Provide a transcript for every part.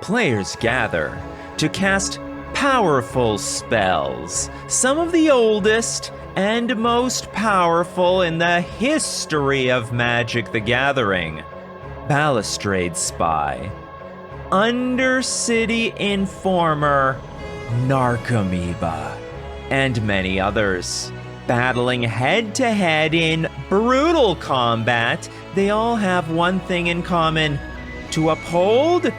players gather to cast powerful spells, some of the oldest and most powerful in the history of Magic the Gathering. Balustrade Spy, Undercity Informer, Narcomoeba, and many others. Battling head-to-head in brutal combat, they all have one thing in common: to uphold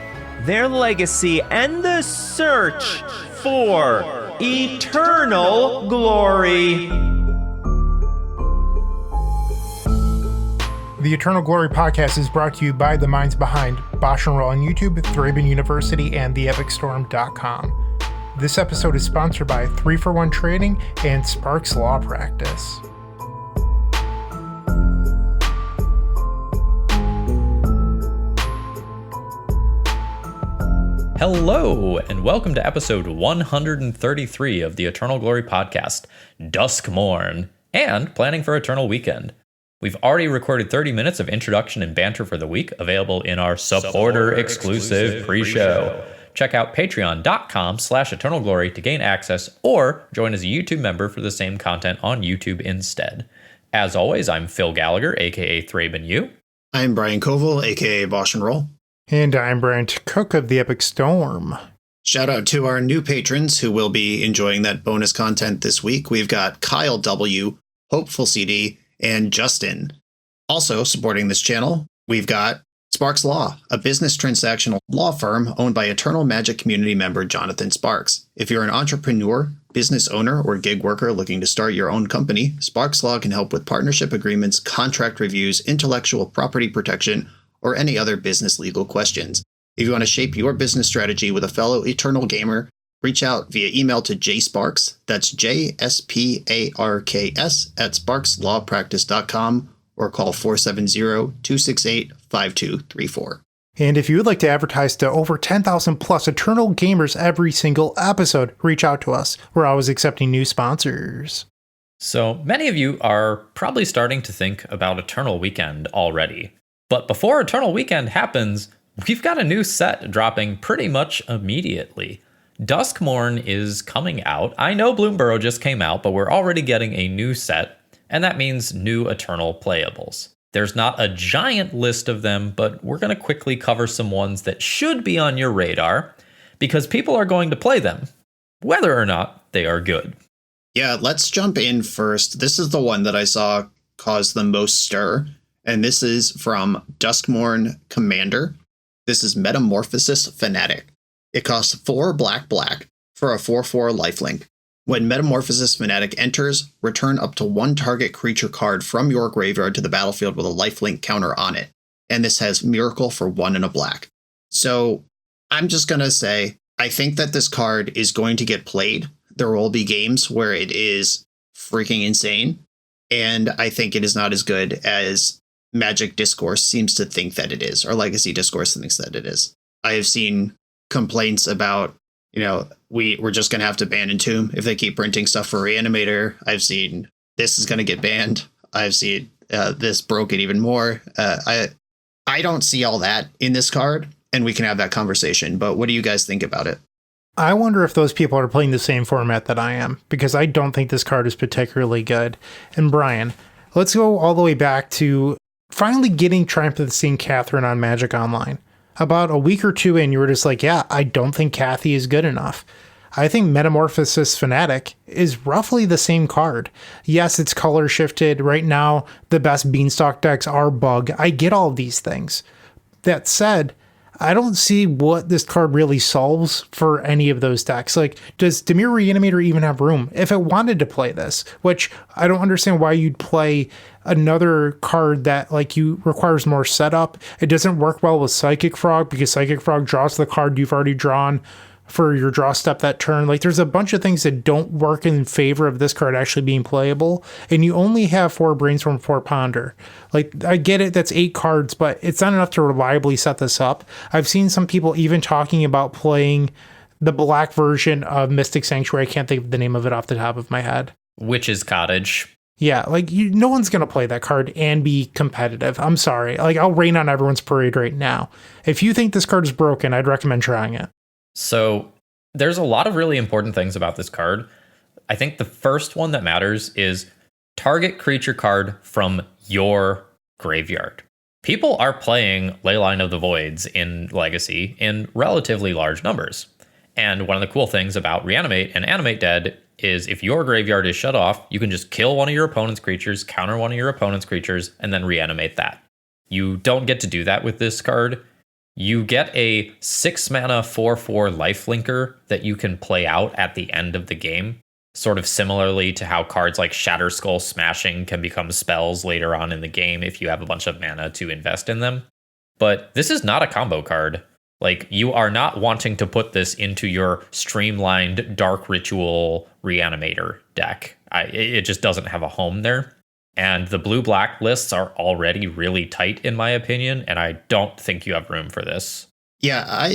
their legacy and the search for eternal glory. The Eternal Glory podcast is brought to you by the minds behind BoshNRoll on YouTube, ThrabenU University, and theepicstorm.com. This episode is sponsored by 3-for-1 Trading and Sparks Law Practice. Hello, and welcome to episode 133 of the Eternal Glory podcast, Duskmourn, and planning for Eternal Weekend. We've already recorded 30 minutes of introduction and banter for the week, available in our supporter exclusive pre-show. Check out patreon.com/eternalglory to gain access, or join as a YouTube member for the same content on YouTube instead. As always, I'm Phil Gallagher, aka ThrabenU. I'm Brian Coval, aka BoshNRoll. And I'm Bryant Cook of the Epic Storm. Shout out to our new patrons who will be enjoying that bonus content this week. We've got Kyle W., Hopeful CD, and Justin. Also supporting this channel, we've got Sparks Law, a business transactional law firm owned by Eternal Magic community member Jonathan Sparks. If you're an entrepreneur, business owner, or gig worker looking to start your own company, Sparks Law can help with partnership agreements, contract reviews, intellectual property protection, or any other business legal questions. If you want to shape your business strategy with a fellow Eternal gamer, reach out via email to jsparks, that's JSPARKS, at sparkslawpractice.com, or call 470-268-5234. And if you would like to advertise to over 10,000 plus Eternal gamers every single episode, reach out to us. We're always accepting new sponsors. So many of you are probably starting to think about Eternal Weekend already. But before Eternal Weekend happens, we've got a new set dropping pretty much immediately. Duskmourn is coming out. I know Bloomburrow just came out, but we're already getting a new set, and that means new Eternal playables. There's not a giant list of them, but we're going to quickly cover some ones that should be on your radar, because people are going to play them, whether or not they are good. Yeah, let's jump in first. This is the one that I saw cause the most stir. And this is from Duskmourn Commander. This is Metamorphosis Fanatic. It costs 4 black for a 4/4 lifelink. When Metamorphosis Fanatic enters, return up to 1 target creature card from your graveyard to the battlefield with a lifelink counter on it. And this has Miracle for 1 and a black. So I'm just going to say, I think that this card is going to get played. There will be games where it is freaking insane. And I think it is not as good as Magic Discourse seems to think that it is, or Legacy Discourse thinks that it is. I have seen complaints about, we're just going to have to ban Entomb if they keep printing stuff for Reanimator. I've seen this is going to get banned. I've seen this broke it even more. I don't see all that in this card, and we can have that conversation. But what do you guys think about it? I wonder if those people are playing the same format that I am, because I don't think this card is particularly good. And Brian, let's go all the way back to finally getting Triumph of the St. Catherine on Magic Online. About a week or two in, you were just like, yeah, I don't think Cathy is good enough. I think Metamorphosis Fanatic is roughly the same card. Yes, it's color shifted. Right now, the best Beanstalk decks are Bug. I get all of these things. That said, I don't see what this card really solves for any of those decks. Like, does Dimir Reanimator even have room? If it wanted to play this, which I don't understand why you'd play another card that requires more setup. It doesn't work well with Psychic Frog because Psychic Frog draws the card you've already drawn for your draw step that turn. Like, there's a bunch of things that don't work in favor of this card actually being playable, and you only have 4 Brainstorm, 4 Ponder. Like, I get it, that's 8 cards, but it's not enough to reliably set this up. I've seen some people even talking about playing the black version of Mystic Sanctuary. I can't think of the name of it off the top of my head. Witch's Cottage. Yeah, like no one's going to play that card and be competitive. I'm sorry. Like, I'll rain on everyone's parade right now. If you think this card is broken, I'd recommend trying it. So there's a lot of really important things about this card. I think the first one that matters is target creature card from your graveyard. People are playing Leyline of the Voids in Legacy in relatively large numbers. And one of the cool things about Reanimate and Animate Dead is if your graveyard is shut off, you can just kill one of your opponent's creatures, counter one of your opponent's creatures, and then reanimate that. You don't get to do that with this card. You get a 6-mana 4/4 lifelinker that you can play out at the end of the game, sort of similarly to how cards like Shatter Skull Smashing can become spells later on in the game if you have a bunch of mana to invest in them. But this is not a combo card. Like, you are not wanting to put this into your streamlined Dark Ritual Reanimator deck. It just doesn't have a home there. And the blue-black lists are already really tight, in my opinion, and I don't think you have room for this. Yeah,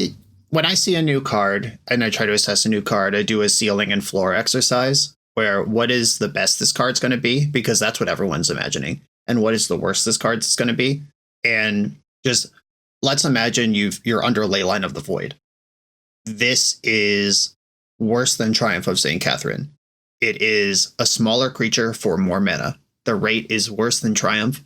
when I see a new card and I try to assess a new card, I do a ceiling and floor exercise where what is the best this card's going to be? Because that's what everyone's imagining. And what is the worst this card's going to be? And just let's imagine you're under Leyline of the Void. This is worse than Triumph of St. Catherine. It is a smaller creature for more mana. The rate is worse than Triumph.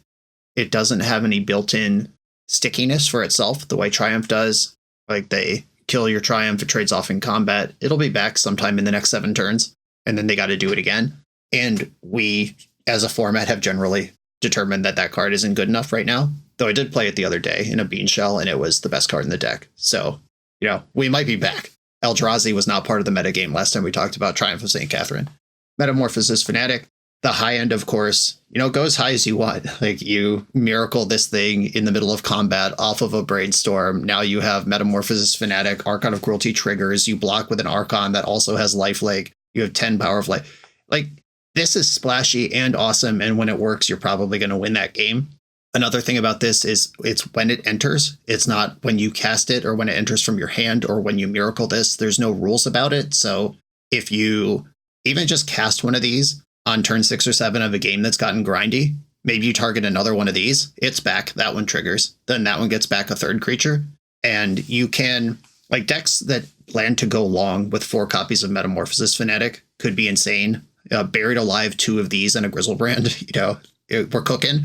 It doesn't have any built-in stickiness for itself the way Triumph does. Like, they kill your Triumph, it trades off in combat. It'll be back sometime in the next 7 turns, and then they got to do it again. And we, as a format, have generally determined that that card isn't good enough right now. Though I did play it the other day in a bean shell, and it was the best card in the deck. So, we might be back. Eldrazi was not part of the metagame last time we talked about Triumph of St. Catherine. Metamorphosis Fanatic. The high end, of course, go as high as you want. Like, you miracle this thing in the middle of combat off of a brainstorm. Now you have Metamorphosis Fanatic, Archon of Cruelty triggers. You block with an Archon that also has lifelink. You have 10 power of life. Like, this is splashy and awesome. And when it works, you're probably going to win that game. Another thing about this is it's when it enters. It's not when you cast it or when it enters from your hand or when you miracle this. There's no rules about it. So if you even just cast one of these on turn 6 or 7 of a game that's gotten grindy, maybe you target another one of these, it's back, that one triggers, then that one gets back a third creature. And you can, like, decks that plan to go long with 4 copies of Metamorphosis Fanatic could be insane. Buried Alive, 2 of these and a Grizzlebrand, we're cooking.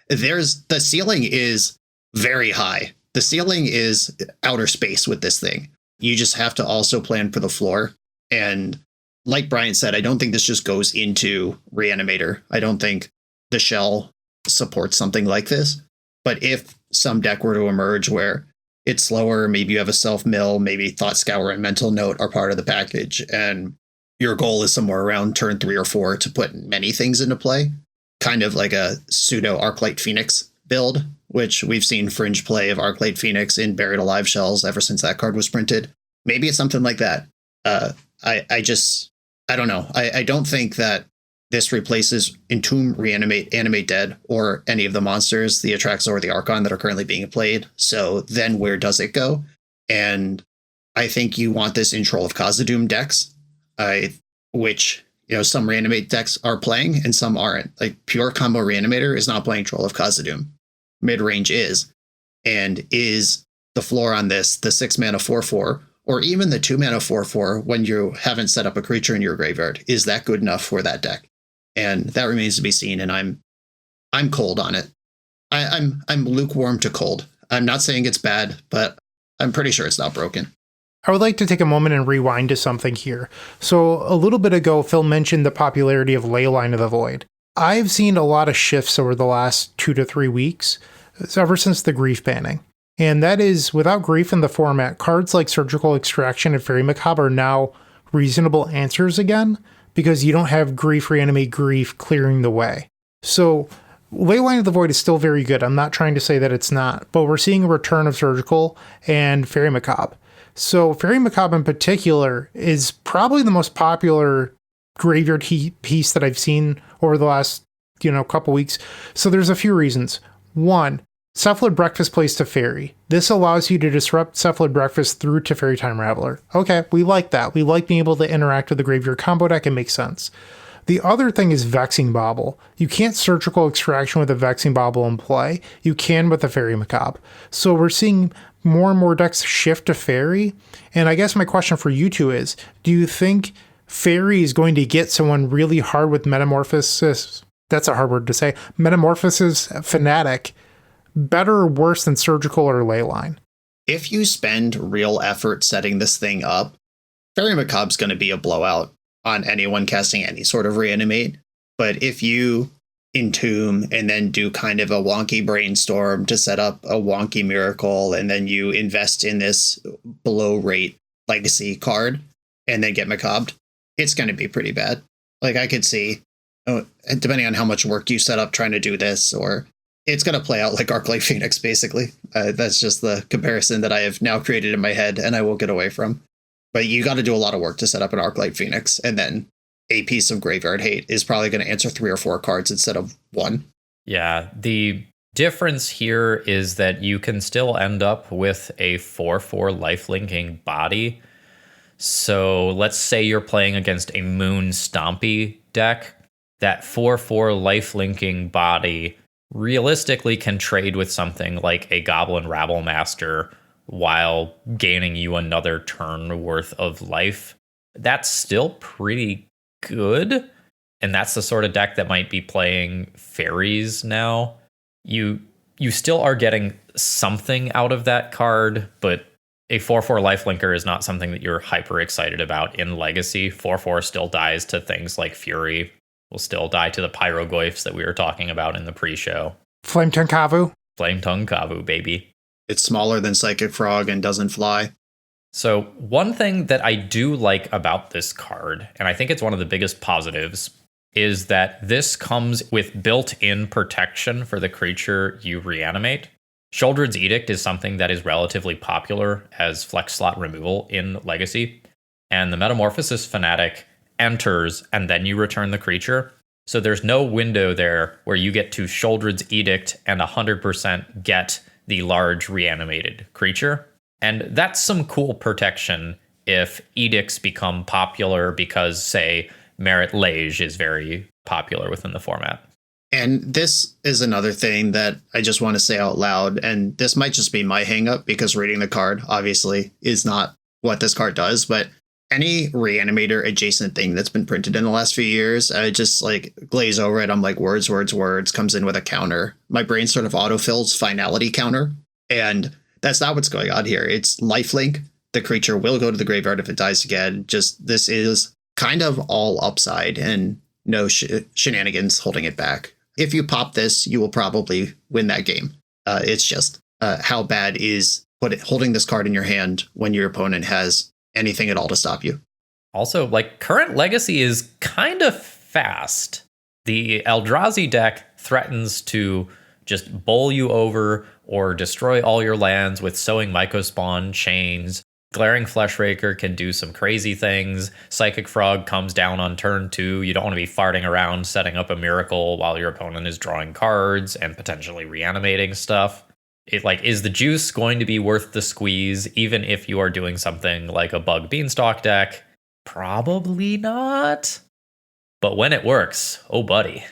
The ceiling is very high. The ceiling is outer space with this thing. You just have to also plan for the floor. And like Brian said, I don't think this just goes into Reanimator. I don't think the shell supports something like this. But if some deck were to emerge where it's slower, maybe you have a self-mill, maybe Thought Scour and Mental Note are part of the package, and your goal is somewhere around turn 3 or 4 to put many things into play, kind of like a pseudo Arclight Phoenix build, which we've seen fringe play of Arclight Phoenix in Buried Alive shells ever since that card was printed. Maybe it's something like that. I don't know. I don't think that this replaces Entomb, Reanimate, Animate Dead, or any of the monsters, the Atraxa or the Archon that are currently being played. So then where does it go? And I think you want this in Troll of Khazad-dûm decks, which, some Reanimate decks are playing and some aren't. Like, pure combo Reanimator is not playing Troll of Khazad-dûm. Mid-range is. And is the floor on this the 6-mana 4/4, or even the 2-mana 4/4 when you haven't set up a creature in your graveyard? Is that good enough for that deck? And that remains to be seen, and I'm cold on it. I'm lukewarm to cold. I'm not saying it's bad, but I'm pretty sure it's not broken. I would like to take a moment and rewind to something here. So a little bit ago, Phil mentioned the popularity of Leyline of the Void. I've seen a lot of shifts over the last 2 to 3 weeks, ever since the Grief banning. And that is, without Grief in the format, cards like Surgical Extraction and Fairy Macabre are now reasonable answers again, because you don't have Grief, Reanimate, Grief clearing the way. So Leyline of the Void is still very good. I'm not trying to say that it's not, but we're seeing a return of Surgical and Fairy Macabre. So Fairy Macabre in particular is probably the most popular graveyard piece that I've seen over the last, couple weeks. So there's a few reasons. One, Cephalid Breakfast plays Teferi. This allows you to disrupt Cephalid Breakfast through Teferi Time Raveler. Okay, we like that. We like being able to interact with the graveyard combo deck. It makes sense. The other thing is Vexing Bauble. You can't surgical extraction with a Vexing Bauble in play. You can with a Fairy Macabre. So we're seeing more and more decks shift to Fairy. And I guess my question for you two is, do you think Fairy is going to get someone really hard with Metamorphosis? That's a hard word to say. Metamorphosis Fanatic better or worse than Surgical or Leyline? If you spend real effort setting this thing up, Fairy Macabre's going to be a blowout on anyone casting any sort of reanimate. But if you entomb and then do kind of a wonky brainstorm to set up a wonky miracle, and then you invest in this below rate legacy card and then get Macabre, it's going to be pretty bad. Like, I could see, depending on how much work you set up trying to do this, or it's going to play out like Arclight Phoenix, basically. That's just the comparison that I have now created in my head and I won't get away from. But you got to do a lot of work to set up an Arclight Phoenix, and then a piece of Graveyard Hate is probably going to answer 3 or 4 cards instead of 1. Yeah, the difference here is that you can still end up with a 4/4 lifelinking body. So let's say you're playing against a Moon Stompy deck. That 4/4 lifelinking body realistically can trade with something like a Goblin Rabble Master while gaining you another turn worth of life. That's still pretty good. And that's the sort of deck that might be playing fairies now. You still are getting something out of that card, but a 4/4 lifelinker is not something that you're hyper excited about in Legacy. 4/4 still dies to things like Fury. Will still die to the Pyroglyphs that we were talking about in the pre-show. Flame Tongue Kavu. Flame Tongue Kavu, baby. It's smaller than Psychic Frog and doesn't fly. So one thing that I do like about this card, and I think it's one of the biggest positives, is that this comes with built-in protection for the creature you reanimate. Sheoldred's Edict is something that is relatively popular as flex slot removal in Legacy, and the Metamorphosis Fanatic enters and then you return the creature. So there's no window there where you get to Sheoldred's Edict and 100% get the large reanimated creature. And that's some cool protection if edicts become popular because, say, Merit Lage is very popular within the format. And this is another thing that I just want to say out loud, and this might just be my hangup because reading the card obviously is not what this card does, but any reanimator adjacent thing that's been printed in the last few years, I just like glaze over it. I'm like, words, comes in with a counter. My brain sort of autofills finality counter, and that's not what's going on here. It's lifelink. The creature will go to the graveyard if it dies again. Just this is kind of all upside and no shenanigans holding it back. If you pop this, you will probably win that game. It's just how bad is holding this card in your hand when your opponent has anything at all to stop you. Also, like, current Legacy is kind of fast. The Eldrazi deck threatens to just bowl you over or destroy all your lands with Sowing Mycospawn chains. Glaring Fleshraker can do some crazy things. Psychic Frog comes down on turn 2. You don't want to be farting around setting up a miracle while your opponent is drawing cards and potentially reanimating stuff. Is the juice going to be worth the squeeze, even if you are doing something like a Bug Beanstalk deck? Probably not. But when it works, oh buddy.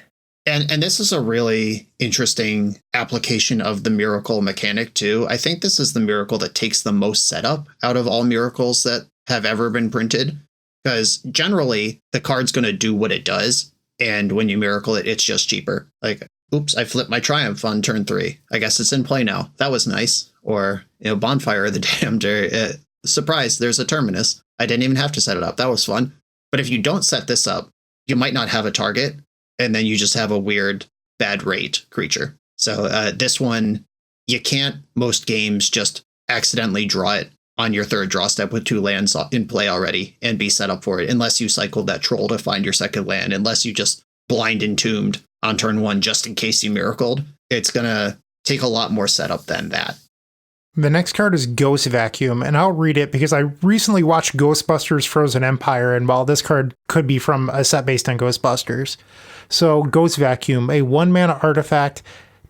And this is a really interesting application of the miracle mechanic too. I think this is the miracle that takes the most setup out of all miracles that have ever been printed. Because generally, the card's going to do what it does. And when you miracle it, it's just cheaper. Like, oops, I flipped my Triumph on turn 3. I guess it's in play now. That was nice. Or, Bonfire of the Damned. Surprise, there's a Terminus. I didn't even have to set it up. That was fun. But if you don't set this up, you might not have a target. And then you just have a weird, bad rate creature. So this one, you can't, most games, just accidentally draw it on your third draw step with 2 lands in play already and be set up for it, unless you cycled that troll to find your second land, unless you just blind entombed on turn 1 just in case you miracled. It's going to take a lot more setup than that. The next card is Ghost Vacuum, and I'll read it because I recently watched Ghostbusters Frozen Empire, and while this card could be from a set based on Ghostbusters. So, Ghost Vacuum, a 1-mana artifact,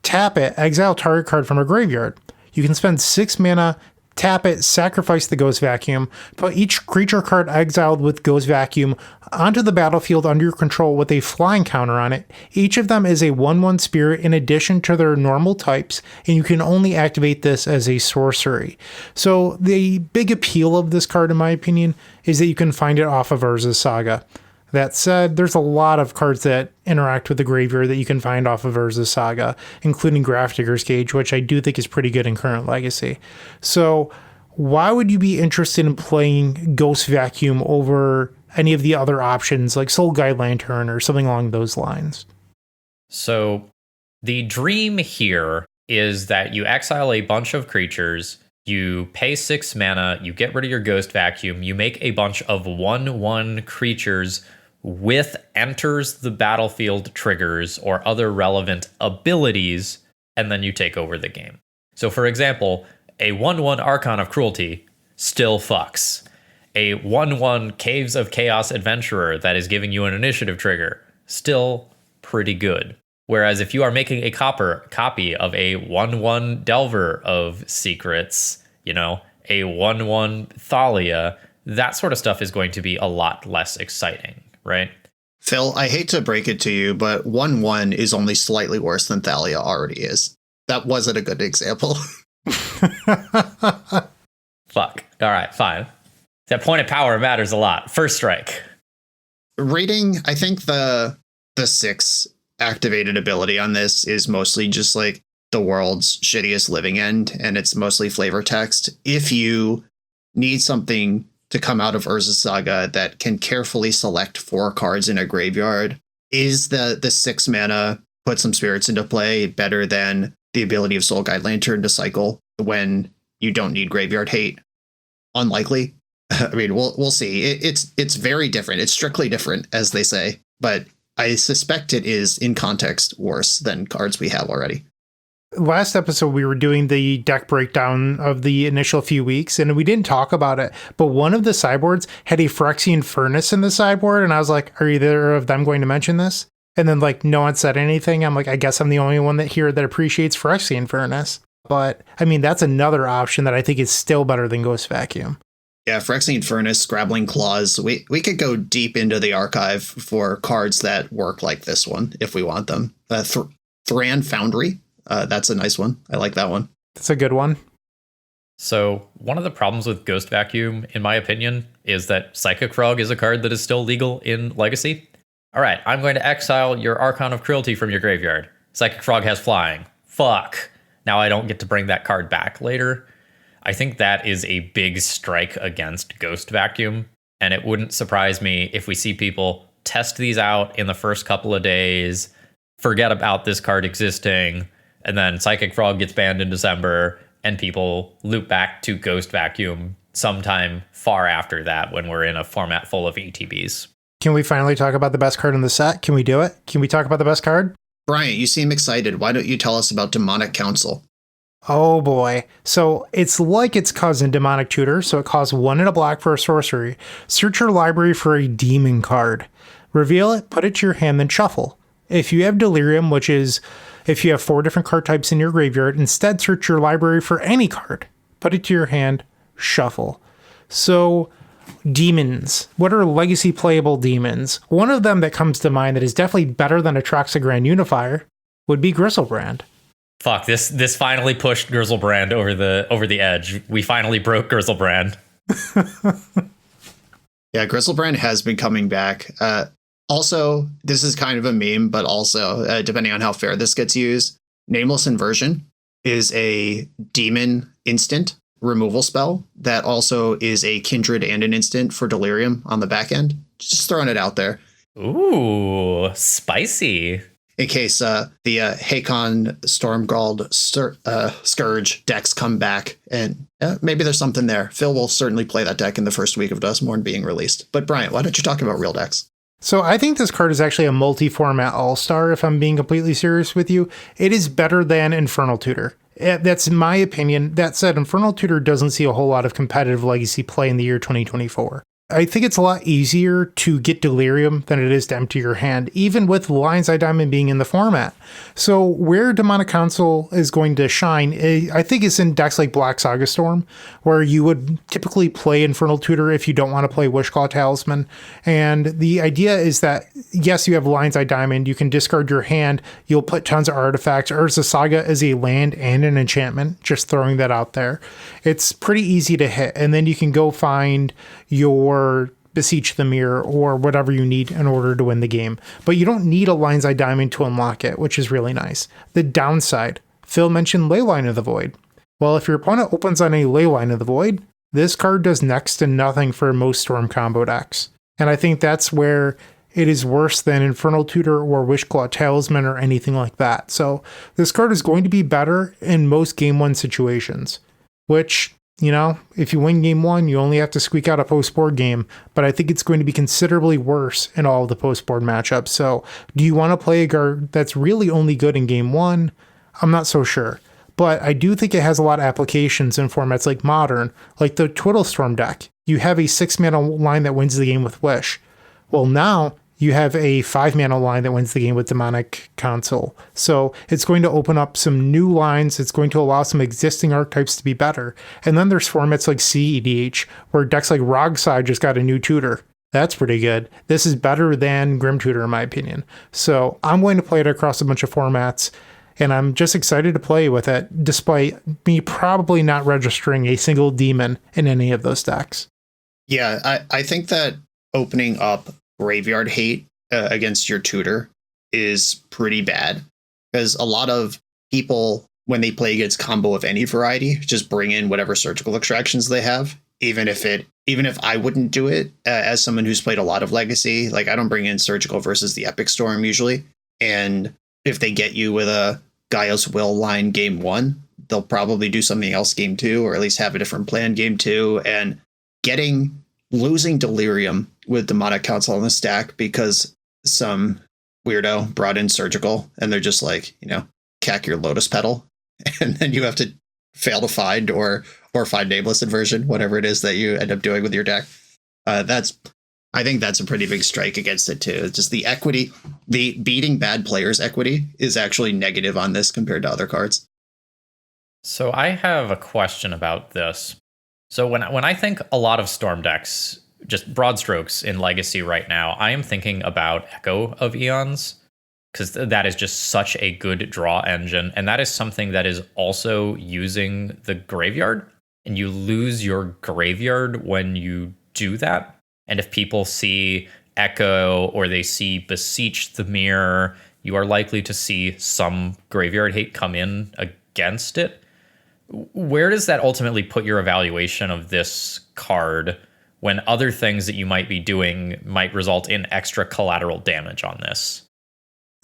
tap it, exile target card from a graveyard. You can spend 6 mana Tap it, sacrifice the Ghost Vacuum, put each creature card exiled with Ghost Vacuum onto the battlefield under your control with a flying counter on it. Each of them is a 1/1 spirit in addition to their normal types, and you can only activate this as a sorcery. So the big appeal of this card, in my opinion, is that you can find it off of Urza's Saga. That said, there's a lot of cards that interact with the graveyard that you can find off of Urza's Saga, including Grafdigger's Cage, which I do think is pretty good in current Legacy. So why would you be interested in playing Ghost Vacuum over any of the other options like Soul Guide Lantern or something along those lines? So the dream here is that you exile a bunch of creatures, you pay 6 mana, you get rid of your Ghost Vacuum, you make a bunch of 1/1 creatures with enters the battlefield triggers or other relevant abilities, and then you take over the game. So for example, a 1/1 Archon of Cruelty still fucks. A 1/1 Caves of Chaos Adventurer that is giving you an initiative trigger, still pretty good. Whereas if you are making a copy of a 1/1 Delver of Secrets, a 1/1 Thalia, that sort of stuff is going to be a lot less exciting, right? Phil, I hate to break it to you, but 1/1 is only slightly worse than Thalia already is. That wasn't a good example. Fuck. All right, fine. That point of power matters a lot. First strike. Rating, I think the 6 activated ability on this is mostly just like the world's shittiest living end, and it's mostly flavor text. If you need something to come out of Urza's Saga that can carefully select 4 cards in a graveyard, is the 6 mana put some spirits into play better than the ability of Soul Guide Lantern to cycle when you don't need graveyard hate? Unlikely. I mean, we'll see. It's very different. It's strictly different, as they say, but I suspect it is in context worse than cards we have already. Last episode, we were doing the deck breakdown of the initial few weeks, and we didn't talk about it, but one of the sideboards had a Phyrexian Furnace in the sideboard, and I was like, are either of them going to mention this? And then, no one said anything. I'm like, I guess I'm the only one that appreciates Phyrexian Furnace. But, I mean, that's another option that I think is still better than Ghost Vacuum. Yeah, Phyrexian Furnace, Scrabbling Claws. We could go deep into the archive for cards that work like this one, if we want them. Thran Foundry. That's a nice one. I like that one. That's a good one. So one of the problems with Ghost Vacuum, in my opinion, is that Psychic Frog is a card that is still legal in Legacy. All right, I'm going to exile your Archon of Cruelty from your graveyard. Psychic Frog has flying. Fuck. Now I don't get to bring that card back later. I think that is a big strike against Ghost Vacuum, and it wouldn't surprise me if we see people test these out in the first couple of days, forget about this card existing, and then Psychic Frog gets banned in December, and people loop back to Ghost Vacuum sometime far after that when we're in a format full of ETBs. Can we finally talk about the best card in the set? Can we do it? Can we talk about the best card? Bryant, you seem excited. Why don't you tell us about Demonic Counsel? Oh boy. So it's like its cousin, Demonic Tutor, so it costs 1 and a black for a sorcery. Search your library for a demon card. Reveal it, put it to your hand, then shuffle. If you have Delirium, which is if you have 4 different card types in your graveyard, instead search your library for any card. Put it to your hand, shuffle. So, demons. What are legacy playable demons? One of them that comes to mind that is definitely better than Atraxa Grand Unifier would be Griselbrand. Fuck, this finally pushed Griselbrand over the edge. We finally broke Griselbrand. Yeah, Griselbrand has been coming back. Also, this is kind of a meme, but also, depending on how fair this gets used, Nameless Inversion is a demon instant removal spell that also is a kindred and an instant for Delirium on the back end. Just throwing it out there. Ooh, spicy. In case the Hakon Stormgald Scourge decks come back, and maybe there's something there. Phil will certainly play that deck in the first week of Duskmourn being released. But Bryant, why don't you talk about real decks? So I think this card is actually a multi-format all-star, if I'm being completely serious with you. It is better than Infernal Tutor. That's my opinion. That said, Infernal Tutor doesn't see a whole lot of competitive legacy play in the year 2024. I think it's a lot easier to get Delirium than it is to empty your hand, even with Lion's Eye Diamond being in the format. So where Demonic Counsel is going to shine, I think is in decks like Black Saga Storm, where you would typically play Infernal Tutor if you don't want to play Wishclaw Talisman. And the idea is that, yes, you have Lion's Eye Diamond, you can discard your hand, you'll put tons of artifacts. Urza Saga is a land and an enchantment, just throwing that out there. It's pretty easy to hit, and then you can go find your Beseech the Mirror or whatever you need in order to win the game. But you don't need a Lion's Eye Diamond to unlock it, which is really nice. The downside, Phil mentioned Leyline of the Void. Well, if your opponent opens on a Leyline of the Void, this card does next to nothing for most Storm combo decks. And I think that's where it is worse than Infernal Tutor or Wishclaw Talisman or anything like that. So this card is going to be better in most Game 1 situations, which, you know, if you win Game 1, you only have to squeak out a post-board game, but I think it's going to be considerably worse in all of the post-board matchups. So do you want to play a card that's really only good in Game 1? I'm not so sure. But I do think it has a lot of applications in formats like Modern, like the Twiddlestorm deck. You have a 6-mana line that wins the game with Wish. Well, now you have a 5-mana line that wins the game with Demonic Counsel. So it's going to open up some new lines. It's going to allow some existing archetypes to be better. And then there's formats like CEDH, where decks like Rogside just got a new tutor. That's pretty good. This is better than Grim Tutor, in my opinion. So I'm going to play it across a bunch of formats, and I'm just excited to play with it, despite me probably not registering a single demon in any of those decks. Yeah, I think that opening up Graveyard Hate against your tutor is pretty bad, because a lot of people, when they play against combo of any variety, just bring in whatever surgical extractions they have. Even if I wouldn't do it, as someone who's played a lot of Legacy, like I don't bring in surgical versus the Epic Storm usually. And if they get you with a Gaia's Will line Game 1, they'll probably do something else Game 2, or at least have a different plan Game 2. And losing Delirium with Demonic Counsel on the stack because some weirdo brought in surgical, and they're just like, cack your Lotus Petal, and then you have to fail to find or find Nameless Inversion, whatever it is that you end up doing with your deck. I think that's a pretty big strike against it too. It's just the equity, the beating bad players equity is actually negative on this compared to other cards. So I have a question about this. So when I think a lot of Storm decks, just broad strokes in Legacy right now, I am thinking about Echo of Eons, because that is just such a good draw engine. And that is something that is also using the graveyard. And you lose your graveyard when you do that. And if people see Echo or they see Beseech the Mirror, you are likely to see some graveyard hate come in against it. Where does that ultimately put your evaluation of this card when other things that you might be doing might result in extra collateral damage on this?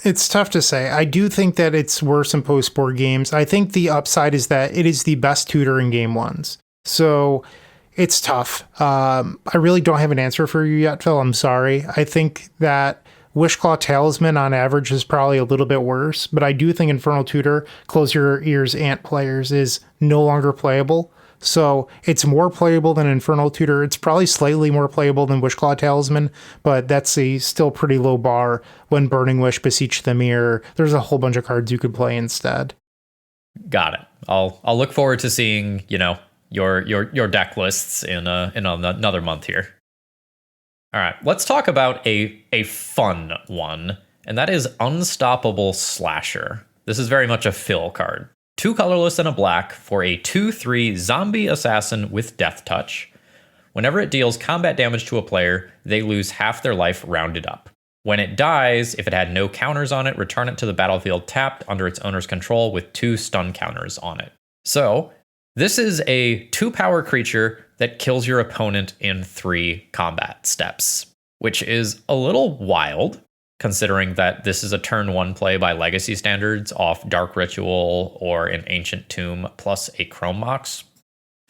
It's tough to say. I do think that it's worse in post-board games. I think the upside is that it is the best tutor in Game 1s. So it's tough. I really don't have an answer for you yet, Phil. I'm sorry. I think that Wishclaw Talisman on average is probably a little bit worse, but I do think Infernal Tutor, Close Your Ears, Ant Players is no longer playable. So it's more playable than Infernal Tutor. It's probably slightly more playable than Wishclaw Talisman, but that's a still pretty low bar when Burning Wish, Beseech the Mirror. There's a whole bunch of cards you could play instead. Got it. I'll look forward to seeing, your deck lists in another month here. All right, let's talk about a fun one, and that is Unstoppable Slasher. This is very much a Phil card. 2 colorless and a black for a 2/3 zombie assassin with Death Touch. Whenever it deals combat damage to a player, they lose half their life rounded up. When it dies, if it had no counters on it, return it to the battlefield tapped under its owner's control with 2 stun counters on it. So, this is a 2-power creature that kills your opponent in 3 combat steps, which is a little wild, considering that this is a turn 1 play by Legacy standards off Dark Ritual or an Ancient Tomb plus a Chrome Mox.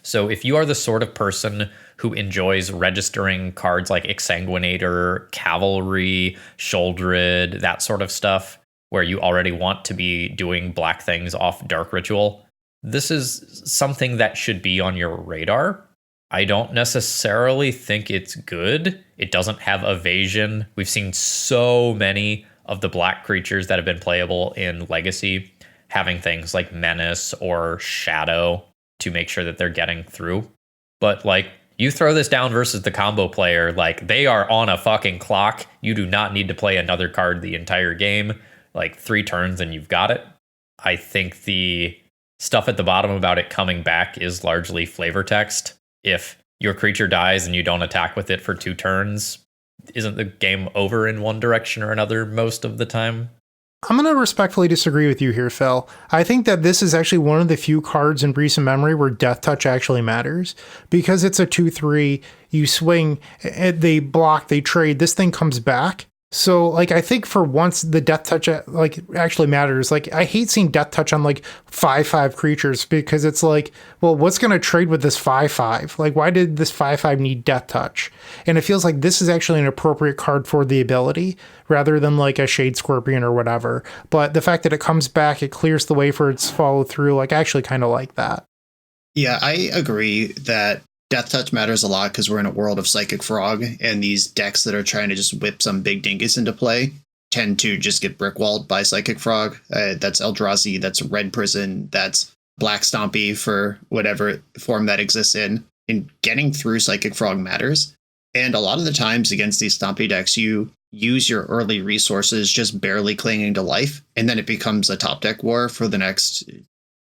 So if you are the sort of person who enjoys registering cards like Exsanguinator, Cavalry, Shouldered, that sort of stuff, where you already want to be doing black things off Dark Ritual, this is something that should be on your radar. I don't necessarily think it's good. It doesn't have evasion. We've seen so many of the black creatures that have been playable in Legacy having things like Menace or Shadow to make sure that they're getting through. But like, you throw this down versus the combo player, like they are on a fucking clock. You do not need to play another card the entire game. Like 3 turns and you've got it. I think the stuff at the bottom about it coming back is largely flavor text. If your creature dies and you don't attack with it for 2 turns, isn't the game over in one direction or another most of the time? I'm going to respectfully disagree with you here, Phil. I think that this is actually one of the few cards in recent memory where Death Touch actually matters. Because it's a 2/3, you swing, they block, they trade, this thing comes back. So, like, I think for once the Death Touch, like, actually matters. Like, I hate seeing Death Touch on, like, 5/5 creatures because it's like, well, what's going to trade with this 5/5? Like, why did this 5/5 need Death Touch? And it feels like this is actually an appropriate card for the ability rather than, like, a Shade Scorpion or whatever. But the fact that it comes back, it clears the way for its follow through. Like, I actually kind of like that. Yeah, I agree that Death Touch matters a lot because we're in a world of Psychic Frog, and these decks that are trying to just whip some big dingus into play tend to just get brickwalled by Psychic Frog. That's Eldrazi, that's Red Prison, that's Black Stompy for whatever form that exists in. And getting through Psychic Frog matters. And a lot of the times against these Stompy decks, you use your early resources just barely clinging to life, and then it becomes a top deck war for the next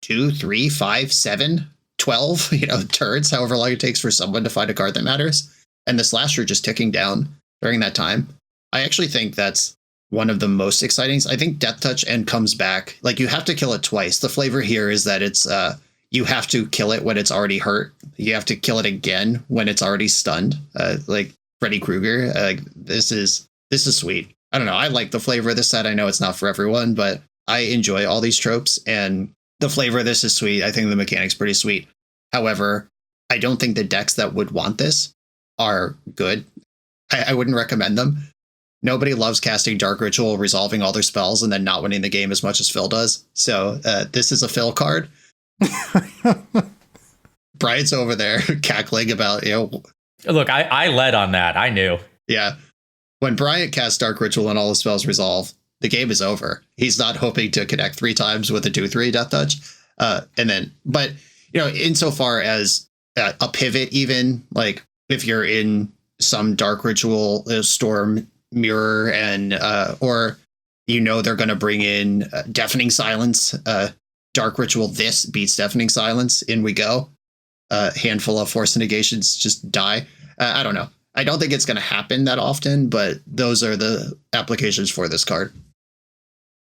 2, 3, 5, 7, 12, turns, however long it takes for someone to find a card that matters. And the slasher just ticking down during that time. I actually think that's one of the most exciting. I think Death Touch and comes back. Like, you have to kill it twice. The flavor here is that it's you have to kill it when it's already hurt. You have to kill it again when it's already stunned. Like Freddy Krueger. This is sweet. I don't know. I like the flavor of this set. I know it's not for everyone, but I enjoy all these tropes, and the flavor of this is sweet. I think the mechanic's pretty sweet. However, I don't think the decks that would want this are good. I wouldn't recommend them. Nobody loves casting Dark Ritual, resolving all their spells, and then not winning the game as much as Phil does. So this is a Phil card. Brian's over there cackling about, Look, I led on that. I knew. Yeah. When Bryant casts Dark Ritual and all the spells resolve, the game is over. He's not hoping to connect 3 times with a 2/3 Death Touch. But insofar as a pivot, even like if you're in some Dark Ritual Storm Mirror and or they're going to bring in Deafening Silence, Dark Ritual, this beats Deafening Silence, in we go. Handful of Force Negations just die. I don't know. I don't think it's going to happen that often, but those are the applications for this card.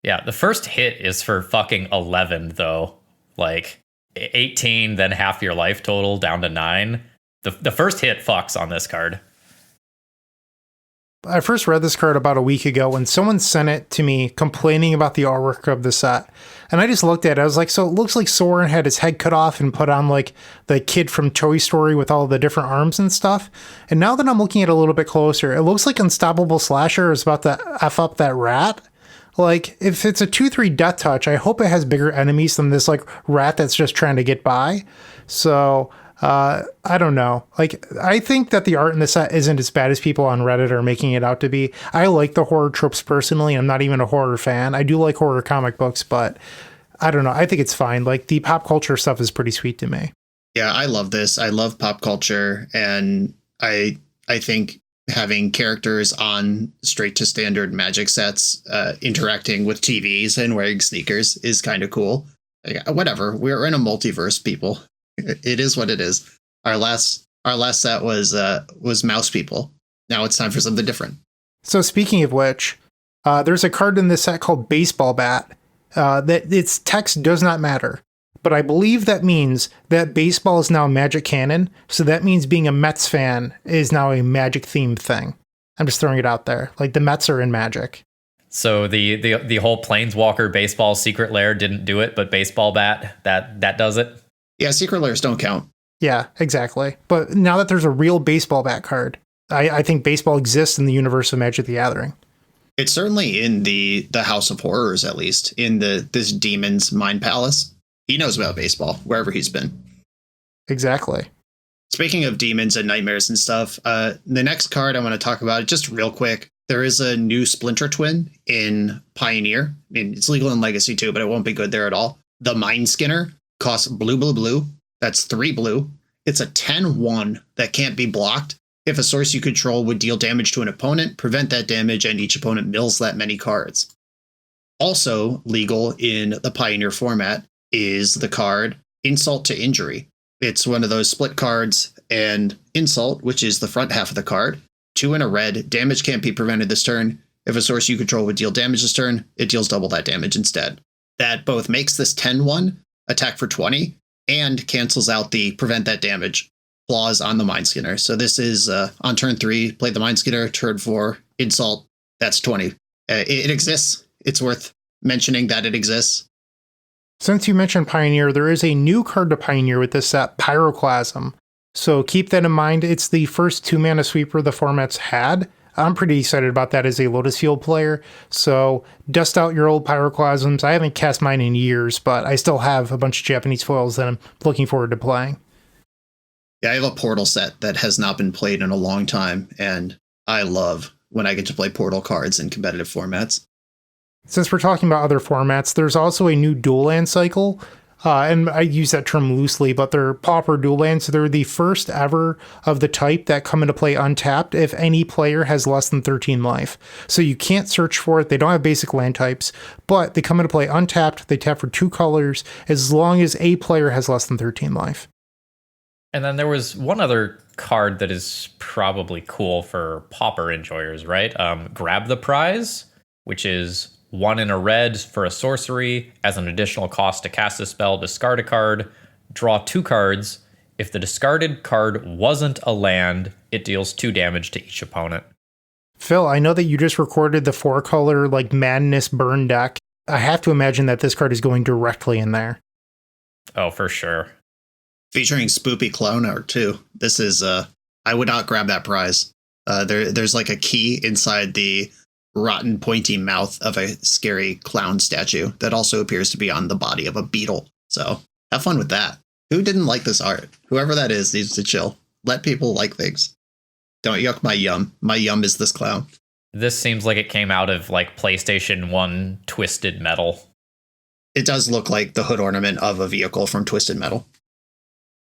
Yeah, the first hit is for fucking 11, though. Like 18, then half your life total down to 9. The first hit fucks on this card. I first read this card about a week ago when someone sent it to me complaining about the artwork of the set. And I just looked at it. I was like, so it looks like Soren had his head cut off and put on like the kid from Toy Story with all the different arms and stuff. And now that I'm looking at it a little bit closer, it looks like Unstoppable Slasher is about to F up that rat. Like, if it's a 2/3 Death Touch, I hope it has bigger enemies than this like rat that's just trying to get by. So I don't know. Like, I think that the art in the set isn't as bad as people on Reddit are making it out to be. I like the horror tropes personally. I'm not even a horror fan. I do like horror comic books, but I don't know. I think it's fine. Like, the pop culture stuff is pretty sweet to me. Yeah, I love this. I love pop culture, and I think having characters on straight to standard Magic sets interacting with TVs and wearing sneakers is kind of cool. Like, whatever. We're in a multiverse, people. It is what it is. Our last set was Mouse People. Now it's time for something different. So speaking of which, there's a card in this set called Baseball Bat that its text does not matter. But I believe that means that baseball is now Magic canon. So that means being a Mets fan is now a Magic themed thing. I'm just throwing it out there. Like, the Mets are in Magic. So the whole Planeswalker baseball secret lair didn't do it, but Baseball Bat, that does it. Yeah, secret lairs don't count. Yeah, exactly. But now that there's a real Baseball Bat card, I think baseball exists in the universe of Magic the Gathering. It's certainly in the House of Horrors, at least, in this demon's mind palace. He knows about baseball, wherever he's been. Exactly. Speaking of demons and nightmares and stuff, the next card I want to talk about, just real quick, there is a new Splinter Twin in Pioneer. I mean, it's legal in Legacy too, but it won't be good there at all. The Mind Skinner costs blue. That's 3 blue. It's a 10/1 that can't be blocked. If a source you control would deal damage to an opponent, prevent that damage, and each opponent mills that many cards. Also legal in the Pioneer format is the card Insult to Injury. It's one of those split cards, and Insult, which is the front half of the card, 2 and a red, damage can't be prevented this turn. If a source you control would deal damage this turn, it deals double that damage instead. That both makes this 10/1 attack for 20 and cancels out the prevent that damage clause on the Mind Skinner. So this is on turn 3, play the Mind Skinner, turn 4, Insult, that's 20. It exists. It's worth mentioning that it exists. Since you mentioned Pioneer, there is a new card to Pioneer with this set, Pyroclasm. So keep that in mind. It's the first 2-mana sweeper the format's had. I'm pretty excited about that as a Lotus Field player. So dust out your old Pyroclasms. I haven't cast mine in years, but I still have a bunch of Japanese foils that I'm looking forward to playing. Yeah, I have a Portal set that has not been played in a long time, and I love when I get to play Portal cards in competitive formats. Since we're talking about other formats, there's also a new dual land cycle. And I use that term loosely, but they're Pauper dual lands. They're the first ever of the type that come into play untapped if any player has less than 13 life. So you can't search for it. They don't have basic land types, but they come into play untapped. They tap for 2 colors as long as a player has less than 13 life. And then there was one other card that is probably cool for Pauper enjoyers, right? Grab the Prize, which is 1 and a red for a sorcery. As an additional cost to cast a spell, discard a card, draw 2 cards. If the discarded card wasn't a land, it deals 2 damage to each opponent. Phil, I know that you just recorded the 4-color like Madness Burn deck. I have to imagine that this card is going directly in there. Oh, for sure. Featuring Spoopy Clown Art too. This is I would not grab that prize. There's like a key inside the rotten pointy mouth of a scary clown statue that also appears to be on the body of a beetle. So have fun with that. Who didn't like this art? Whoever that is needs to chill. Let people like things. Don't yuck my yum. My yum is this clown. This seems like it came out of like PlayStation 1 Twisted Metal. It does look like the hood ornament of a vehicle from Twisted Metal.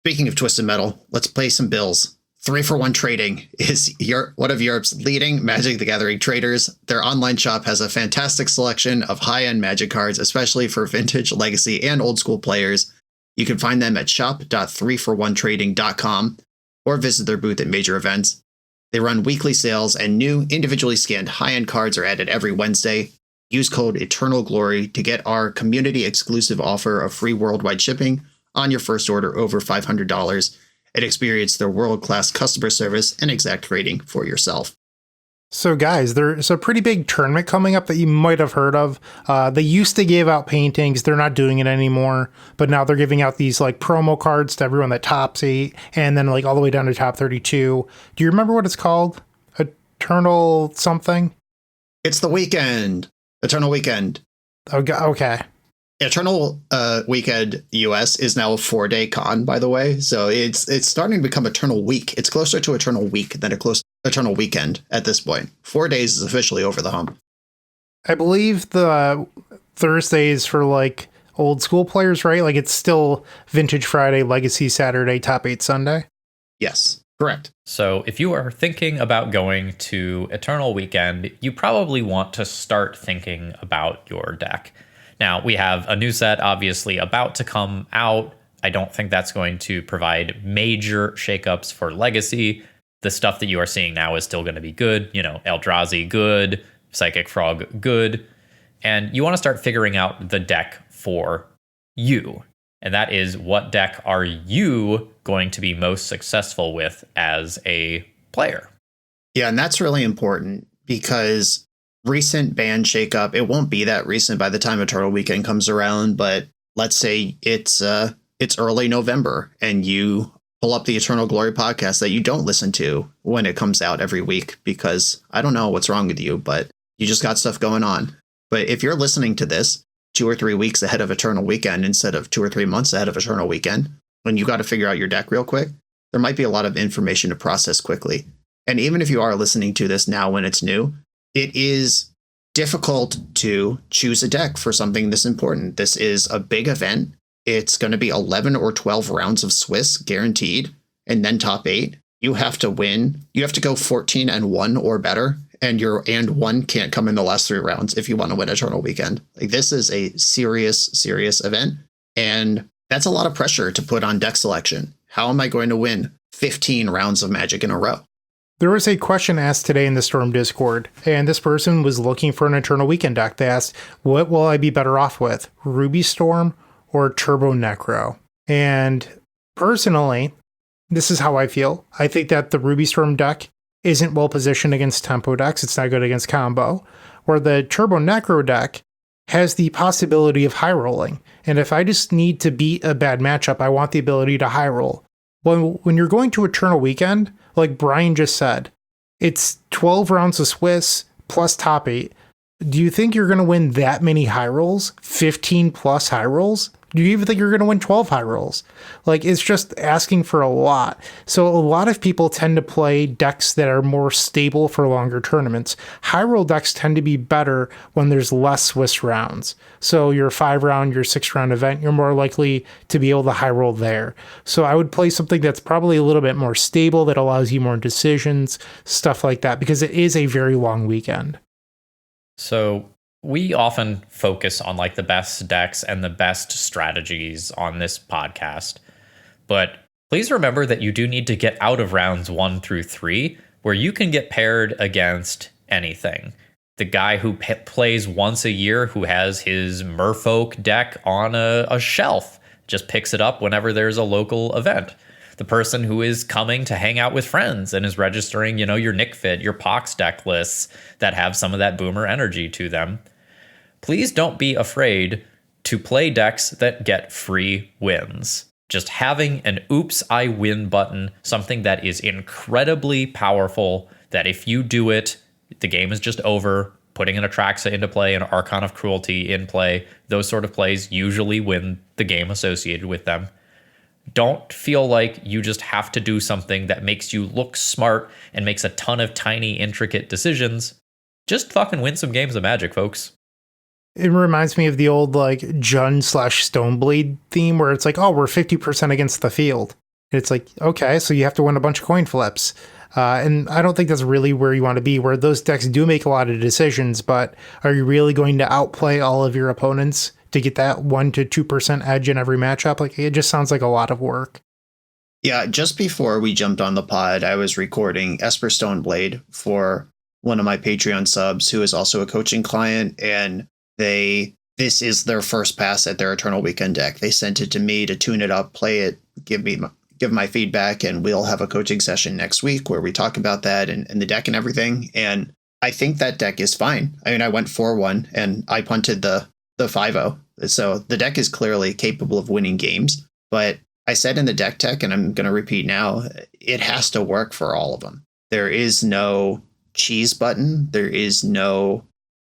Speaking of Twisted Metal, let's play some bills. 3-for-1 Trading is one of Europe's leading Magic the Gathering traders. Their online shop has a fantastic selection of high-end Magic cards, especially for vintage, legacy, and old school players. You can find them at shop.3for1trading.com or visit their booth at major events. They run weekly sales, and new individually scanned high-end cards are added every Wednesday. Use code Eternal Glory to get our community-exclusive offer of free worldwide shipping on your first order over $500 and experience their world-class customer service and exact rating for yourself. So guys, there's a pretty big tournament coming up that you might have heard of. They used to give out paintings. They're not doing it anymore, but now they're giving out these like promo cards to everyone that tops 8 and then like all the way down to top 32. Do you remember what it's called? Eternal something? It's the weekend. Eternal Weekend. Okay. Eternal Weekend US is now a 4-day con, by the way. So it's starting to become Eternal Week. It's closer to Eternal Week than Eternal Weekend at this point. 4 days is officially over the hump. I believe the Thursdays for like old school players, right? Like it's still Vintage Friday, Legacy Saturday, Top 8 Sunday. Yes, correct. So if you are thinking about going to Eternal Weekend, you probably want to start thinking about your deck. Now, we have a new set, obviously, about to come out. I don't think that's going to provide major shakeups for Legacy. The stuff that you are seeing now is still going to be good. You know, Eldrazi, good. Psychic Frog, good. And you want to start figuring out the deck for you. And that is, what deck are you going to be most successful with as a player? Yeah, and that's really important because recent ban shakeup, it won't be that recent by the time Eternal Weekend comes around, but let's say it's early November and you pull up the Eternal Glory podcast that you don't listen to when it comes out every week because I don't know what's wrong with you, but you just got stuff going on. But if you're listening to this 2 or 3 weeks ahead of Eternal Weekend instead of 2 or 3 months ahead of Eternal Weekend, when you got to figure out your deck real quick, there might be a lot of information to process quickly. And even if you are listening to this now when it's new, it is difficult to choose a deck for something this important. This is a big event. It's going to be 11 or 12 rounds of Swiss guaranteed, and then top 8. You have to win. You have to go 14-1 or better, and your and 1 can't come in the last 3 rounds if you want to win Eternal Weekend. Like, this is a serious event, and that's a lot of pressure to put on deck selection. How am I going to win 15 rounds of Magic in a row? There was a question asked today in the Storm Discord, and this person was looking for an Eternal Weekend deck. They asked, what will I be better off with, Ruby Storm or Turbo Necro? And personally, this is how I feel. I think that the Ruby Storm deck isn't well positioned against tempo decks. It's not good against combo. Where the Turbo Necro deck has the possibility of high rolling. And if I just need to beat a bad matchup, I want the ability to high roll. When you're going to Eternal Weekend, like Brian just said, it's 12 rounds of Swiss plus top 8. Do you think you're going to win that many high rolls? 15 plus high rolls? Do you even think you're going to win 12 high rolls? Like, it's just asking for a lot. So a lot of people tend to play decks that are more stable for longer tournaments. High roll decks tend to be better when there's less Swiss rounds. So your 5-round, your 6-round event, you're more likely to be able to high roll there. So I would play something that's probably a little bit more stable, that allows you more decisions, stuff like that, because it is a very long weekend. So we often focus on like the best decks and the best strategies on this podcast, but please remember that you do need to get out of rounds 1 through 3, where you can get paired against anything. The guy who plays once a year, who has his Merfolk deck on a shelf, just picks it up whenever there's a local event. The person who is coming to hang out with friends and is registering, your Nick Fit, your Pox deck lists that have some of that boomer energy to them. Please don't be afraid to play decks that get free wins. Just having an oops, I win button, something that is incredibly powerful, that if you do it, the game is just over. Putting an Atraxa into play, an Archon of Cruelty in play, those sort of plays usually win the game associated with them. Don't feel like you just have to do something that makes you look smart and makes a ton of tiny, intricate decisions. Just fucking win some games of Magic, folks. It reminds me of the old Jund/Stoneblade theme, where it's like, oh, we're 50% against the field. It's like, okay, so you have to win a bunch of coin flips. And I don't think that's really where you want to be, where those decks do make a lot of decisions, but are you really going to outplay all of your opponents to get that 1 to 2% edge in every matchup? Like, it just sounds like a lot of work. Yeah, just before we jumped on the pod, I was recording Esper Stoneblade for one of my Patreon subs, who is also a coaching client, and this is their first pass at their Eternal Weekend deck. They sent it to me to tune it up, play it, give my feedback, and we'll have a coaching session next week where we talk about that and the deck and everything. And I think that deck is fine. I mean, I went 4-1 and I punted the 5-0. So the deck is clearly capable of winning games. But I said in the deck tech, and I'm going to repeat now, it has to work for all of them. There is no cheese button.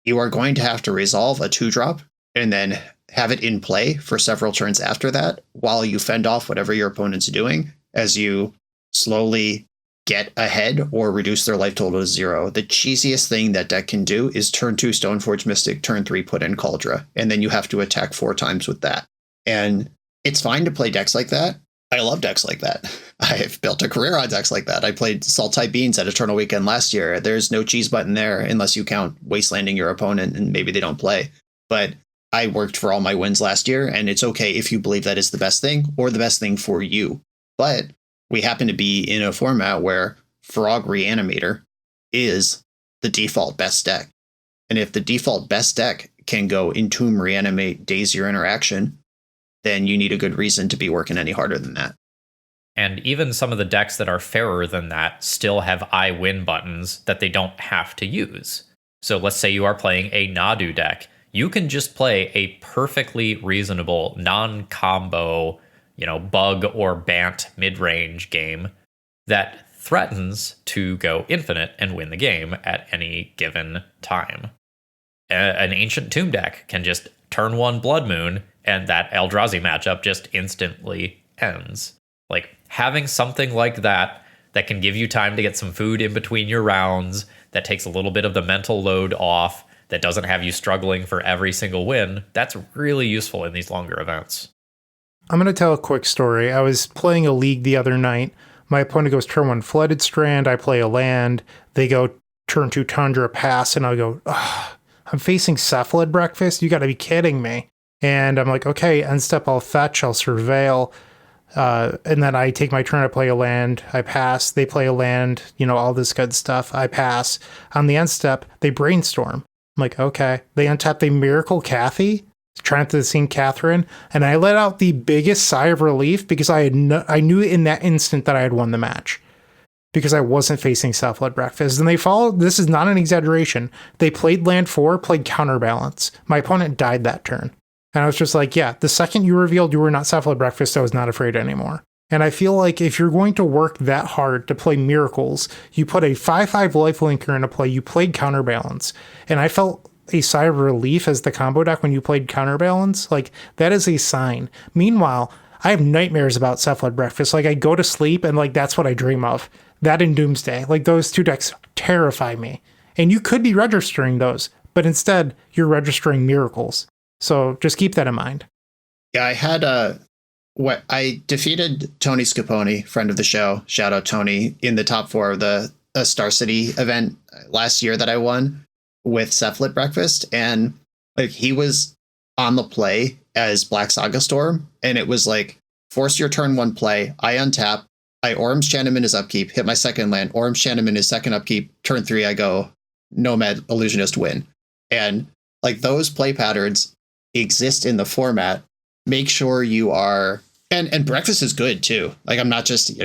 You are going to have to resolve a 2-drop and then have it in play for several turns after that, while you fend off whatever your opponent's doing as you slowly get ahead or reduce their life total to 0. The cheesiest thing that deck can do is turn 2 Stoneforge Mystic, turn 3 put in Cauldra, and then you have to attack 4 times with that. And it's fine to play decks like that. I love decks like that. I've built a career on decks like that. I played Salt-Type Beans at Eternal Weekend last year. There's no cheese button there unless you count wastelanding your opponent and maybe they don't play. But I worked for all my wins last year, and it's okay if you believe that is the best thing or the best thing for you. But we happen to be in a format where Frog Reanimator is the default best deck. And if the default best deck can go Entomb, Reanimate, Daze your interaction, then you need a good reason to be working any harder than that. And even some of the decks that are fairer than that still have I win buttons that they don't have to use. So let's say you are playing a Nadu deck. You can just play a perfectly reasonable non-combo, bug or bant mid-range game that threatens to go infinite and win the game at any given time. An Ancient Tomb deck can just turn 1 Blood Moon, and that Eldrazi matchup just instantly ends. Like having something like that can give you time to get some food in between your rounds, that takes a little bit of the mental load off, that doesn't have you struggling for every single win, that's really useful in these longer events. I'm going to tell a quick story. I was playing a league the other night. My opponent goes turn 1 Flooded Strand. I play a land. They go turn 2 Tundra Pass. And I go, I'm facing Cephalid Breakfast? You got to be kidding me. And I'm like, okay, end step, I'll fetch, I'll surveil. And then I take my turn, I play a land, I pass, they play a land, all this good stuff, I pass. On the end step, they brainstorm. I'm like, okay. They untap, they Miracle Kathy, Triumph of the St. Catherine, and I let out the biggest sigh of relief because I knew in that instant that I had won the match because I wasn't facing Cephalid Breakfast. And they followed, this is not an exaggeration, they played land 4, played Counterbalance. My opponent died that turn. And I was just like, yeah, the second you revealed you were not Cephalid Breakfast, I was not afraid anymore. And I feel like if you're going to work that hard to play Miracles, you put a 5/5 lifelinker into play, you played Counterbalance. And I felt a sigh of relief as the combo deck when you played Counterbalance. Like, that is a sign. Meanwhile, I have nightmares about Cephalid Breakfast. Like, I go to sleep and, like, that's what I dream of. That and Doomsday. Like, those two decks terrify me. And you could be registering those, but instead, you're registering Miracles. So just keep that in mind. Yeah, I defeated Tony Scapone, friend of the show, shout out Tony, in the top 4 of the Star City event last year that I won with Cephalid Breakfast. And like he was on the play as Black Saga Storm, and it was like, force your turn 1 play, I untap, I Orm's Channeman his upkeep, hit my second land, Orm's Channeman his second upkeep, turn 3 I go Nomad Illusionist win. And like those play patterns exist in the format. Make sure you are, and breakfast is good too. Like I'm not just,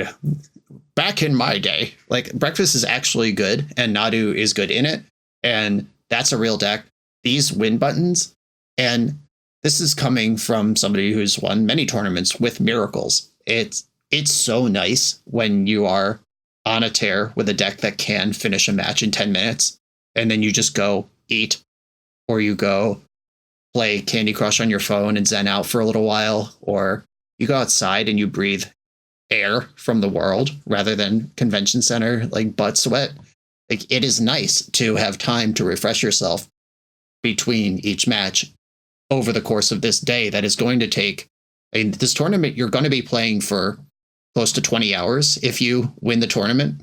back in my day, like breakfast is actually good and Nadu is good in it. And that's a real deck. These win buttons, and this is coming from somebody who's won many tournaments with Miracles. It's so nice when you are on a tear with a deck that can finish a match in 10 minutes. And then you just go eat, or you go play Candy Crush on your phone and zen out for a little while, or you go outside and you breathe air from the world rather than convention center like butt sweat. Like it is nice to have time to refresh yourself between each match over the course of this day that is going to take, in this tournament you're going to be playing for close to 20 hours if you win the tournament.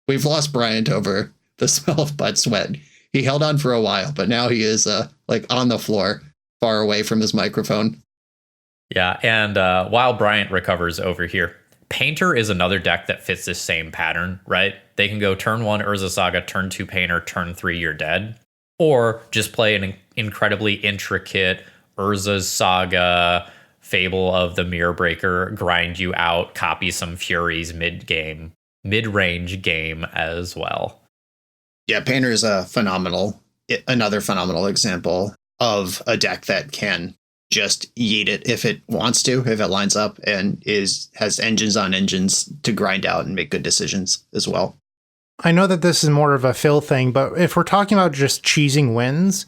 We've lost Bryant over the smell of butt sweat. He held on for a while, but now he is like on the floor, far away from his microphone. Yeah, and while Bryant recovers over here, Painter is another deck that fits this same pattern, right? They can go turn 1 Urza Saga, turn 2 Painter, turn 3 you're dead. Or just play an incredibly intricate Urza's Saga, Fable of the Mirror Breaker, grind you out, copy some Furies mid-range game as well. Yeah, Painter is another phenomenal example of a deck that can just yeet it if it wants to, if it lines up and has engines on engines to grind out and make good decisions as well. I know that this is more of a Phil thing, but if we're talking about just cheesing wins,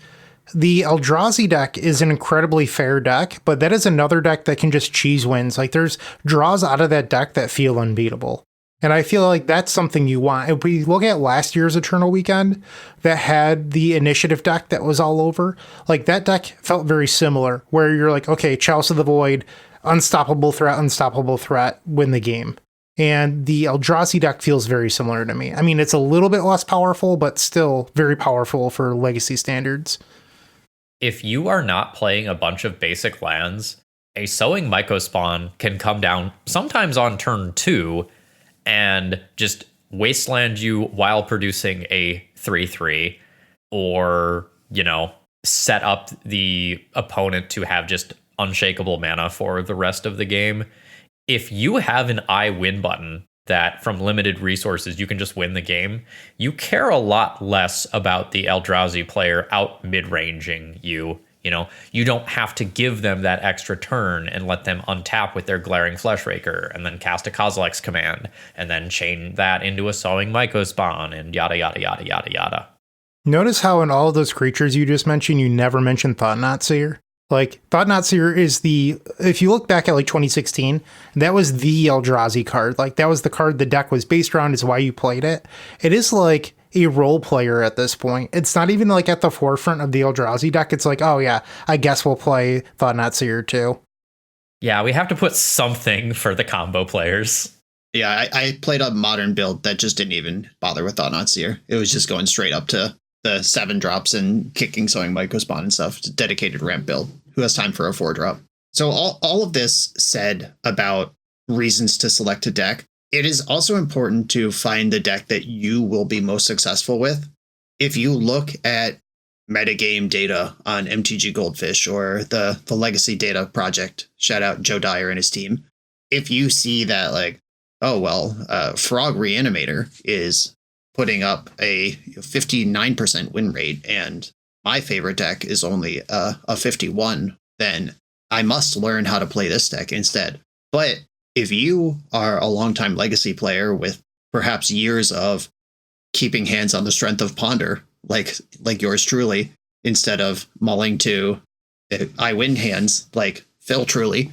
the Eldrazi deck is an incredibly fair deck, but that is another deck that can just cheese wins. Like there's draws out of that deck that feel unbeatable. And I feel like that's something you want. If we look at last year's Eternal Weekend that had the initiative deck that was all over, like that deck felt very similar, where you're like, okay, Chalice of the Void, unstoppable threat, win the game. And the Eldrazi deck feels very similar to me. I mean, it's a little bit less powerful, but still very powerful for Legacy standards. If you are not playing a bunch of basic lands, a Sowing Mycospawn can come down sometimes on turn 2 and just wasteland you while producing a 3/3, or, set up the opponent to have just unshakable mana for the rest of the game. If you have an I win button that from limited resources you can just win the game, you care a lot less about the Eldrazi player out mid-ranging you. You don't have to give them that extra turn and let them untap with their Glaring Fleshraker and then cast a Kozilek's command and then chain that into a Sowing Mycospawn and yada, yada, yada, yada, yada. Notice how in all of those creatures you just mentioned, you never mentioned Thought-Knot Seer? Like, Thought Not Seer is if you look back at like 2016, that was the Eldrazi card. Like, that was the card the deck was based around, is why you played it. It is like a role player at this point. It's not even like at the forefront of the Eldrazi deck. It's like, oh yeah, I guess we'll play Thought Not Seer too. Yeah, we have to put something for the combo players. Yeah, I played a modern build that just didn't even bother with Thought Not Seer. It was just going straight up to the 7 drops and kicking Sowing Microspawn and stuff. It's a dedicated ramp build. Who has time for a 4 drop? So all of this said about reasons to select a deck, it is also important to find the deck that you will be most successful with. If you look at metagame data on MTG Goldfish or the Legacy Data Project, shout out Joe Dyer and his team, if you see that like, oh, well, Frog Reanimator is putting up a 59% win rate, and my favorite deck is only a 51, then I must learn how to play this deck instead. But if you are a longtime Legacy player with perhaps years of keeping hands on the strength of Ponder, like yours truly, instead of mulling to I win hands like Phil truly,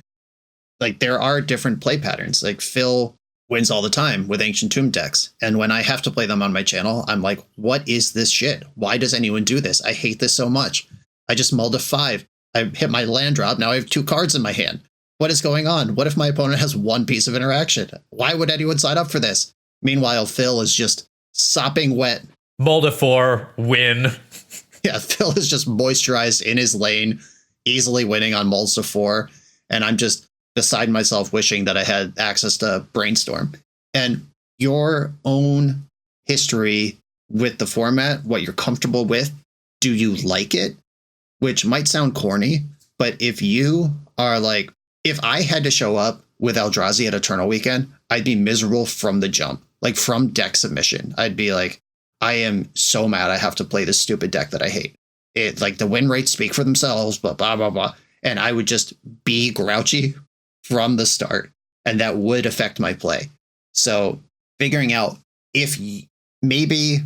like there are different play patterns. Like Phil wins all the time with Ancient Tomb decks. And when I have to play them on my channel, I'm like, what is this shit? Why does anyone do this? I hate this so much. I just mulled a 5. I hit my land drop. Now I have 2 cards in my hand. What is going on? What if my opponent has 1 piece of interaction? Why would anyone sign up for this? Meanwhile, Phil is just sopping wet. Mulled a 4, win. Yeah, Phil is just moisturized in his lane, easily winning on mulls to 4. And I'm just beside myself wishing that I had access to Brainstorm. And your own history with the format, what you're comfortable with, do you like it? Which might sound corny, but if you are like, if I had to show up with Eldrazi at Eternal Weekend, I'd be miserable from the jump, like from deck submission. I'd be like, I am so mad I have to play this stupid deck that I hate. It like the win rates speak for themselves, but blah, blah, blah. And I would just be grouchy from the start, and that would affect my play. So figuring out if maybe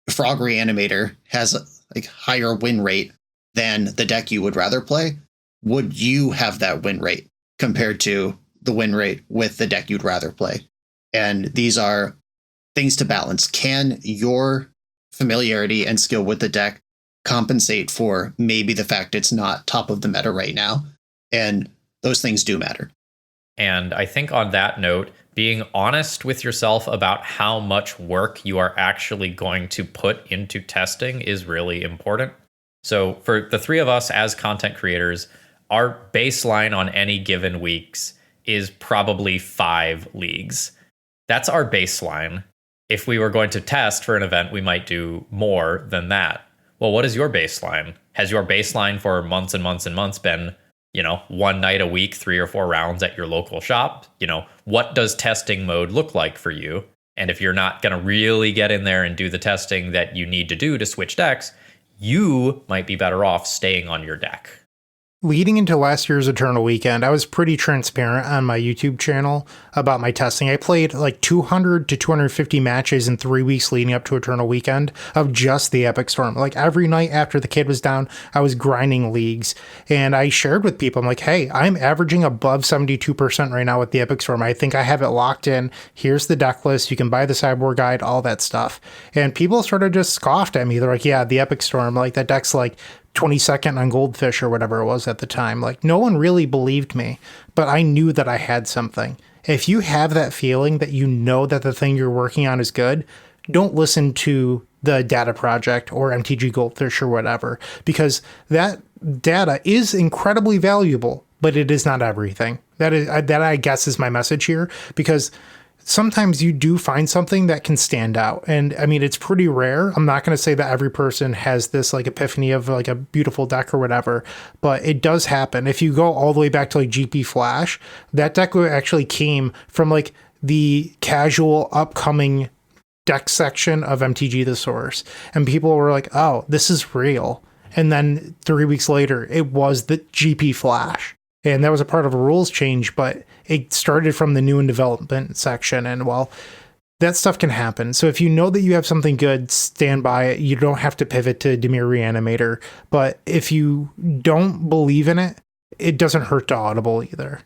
Frog Reanimator has a like higher win rate than the deck you would rather play, would you have that win rate compared to the win rate with the deck you'd rather play? And these are things to balance. Can your familiarity and skill with the deck compensate for maybe the fact it's not top of the meta right now? And those things do matter. And I think on that note, being honest with yourself about how much work you are actually going to put into testing is really important. So for the 3 of us as content creators, our baseline on any given weeks is probably 5 leagues. That's our baseline. If we were going to test for an event, we might do more than that. Well, what is your baseline? Has your baseline for months and months and months been, 1 night a week, 3 or 4 rounds at your local shop? What does testing mode look like for you? And if you're not going to really get in there and do the testing that you need to do to switch decks, you might be better off staying on your deck. Leading into last year's Eternal Weekend, I was pretty transparent on my YouTube channel about my testing. I played like 200 to 250 matches in 3 weeks leading up to Eternal Weekend of just the Epic Storm. Like every night after the kid was down, I was grinding leagues. And I shared with people, I'm like, hey, I'm averaging above 72% right now with the Epic Storm. I think I have it locked in. Here's the deck list. You can buy the sideboard guide, all that stuff. And people sort of just scoffed at me. They're like, yeah, the Epic Storm, like that deck's like 22nd on Goldfish or whatever it was at the time. Like no one really believed me, but I knew that I had something. If you have that feeling that you know that the thing you're working on is good, don't listen to the data project or MTG Goldfish or whatever, because that data is incredibly valuable, but it is not everything. That I guess is my message here, because sometimes you do find something that can stand out. And I mean, it's pretty rare. I'm not going to say that every person has this like epiphany of like a beautiful deck or whatever, but it does happen. If you go all the way back to like GP Flash, that deck actually came from like the casual upcoming deck section of MTG The Source. And people were like, oh, this is real. And then 3 weeks later, it was the GP Flash. And that was a part of a rules change, but it started from the new and development section. And well, that stuff can happen. So if you know that you have something good, stand by it. You don't have to pivot to Dimir Reanimator. But if you don't believe in it, it doesn't hurt to audible either.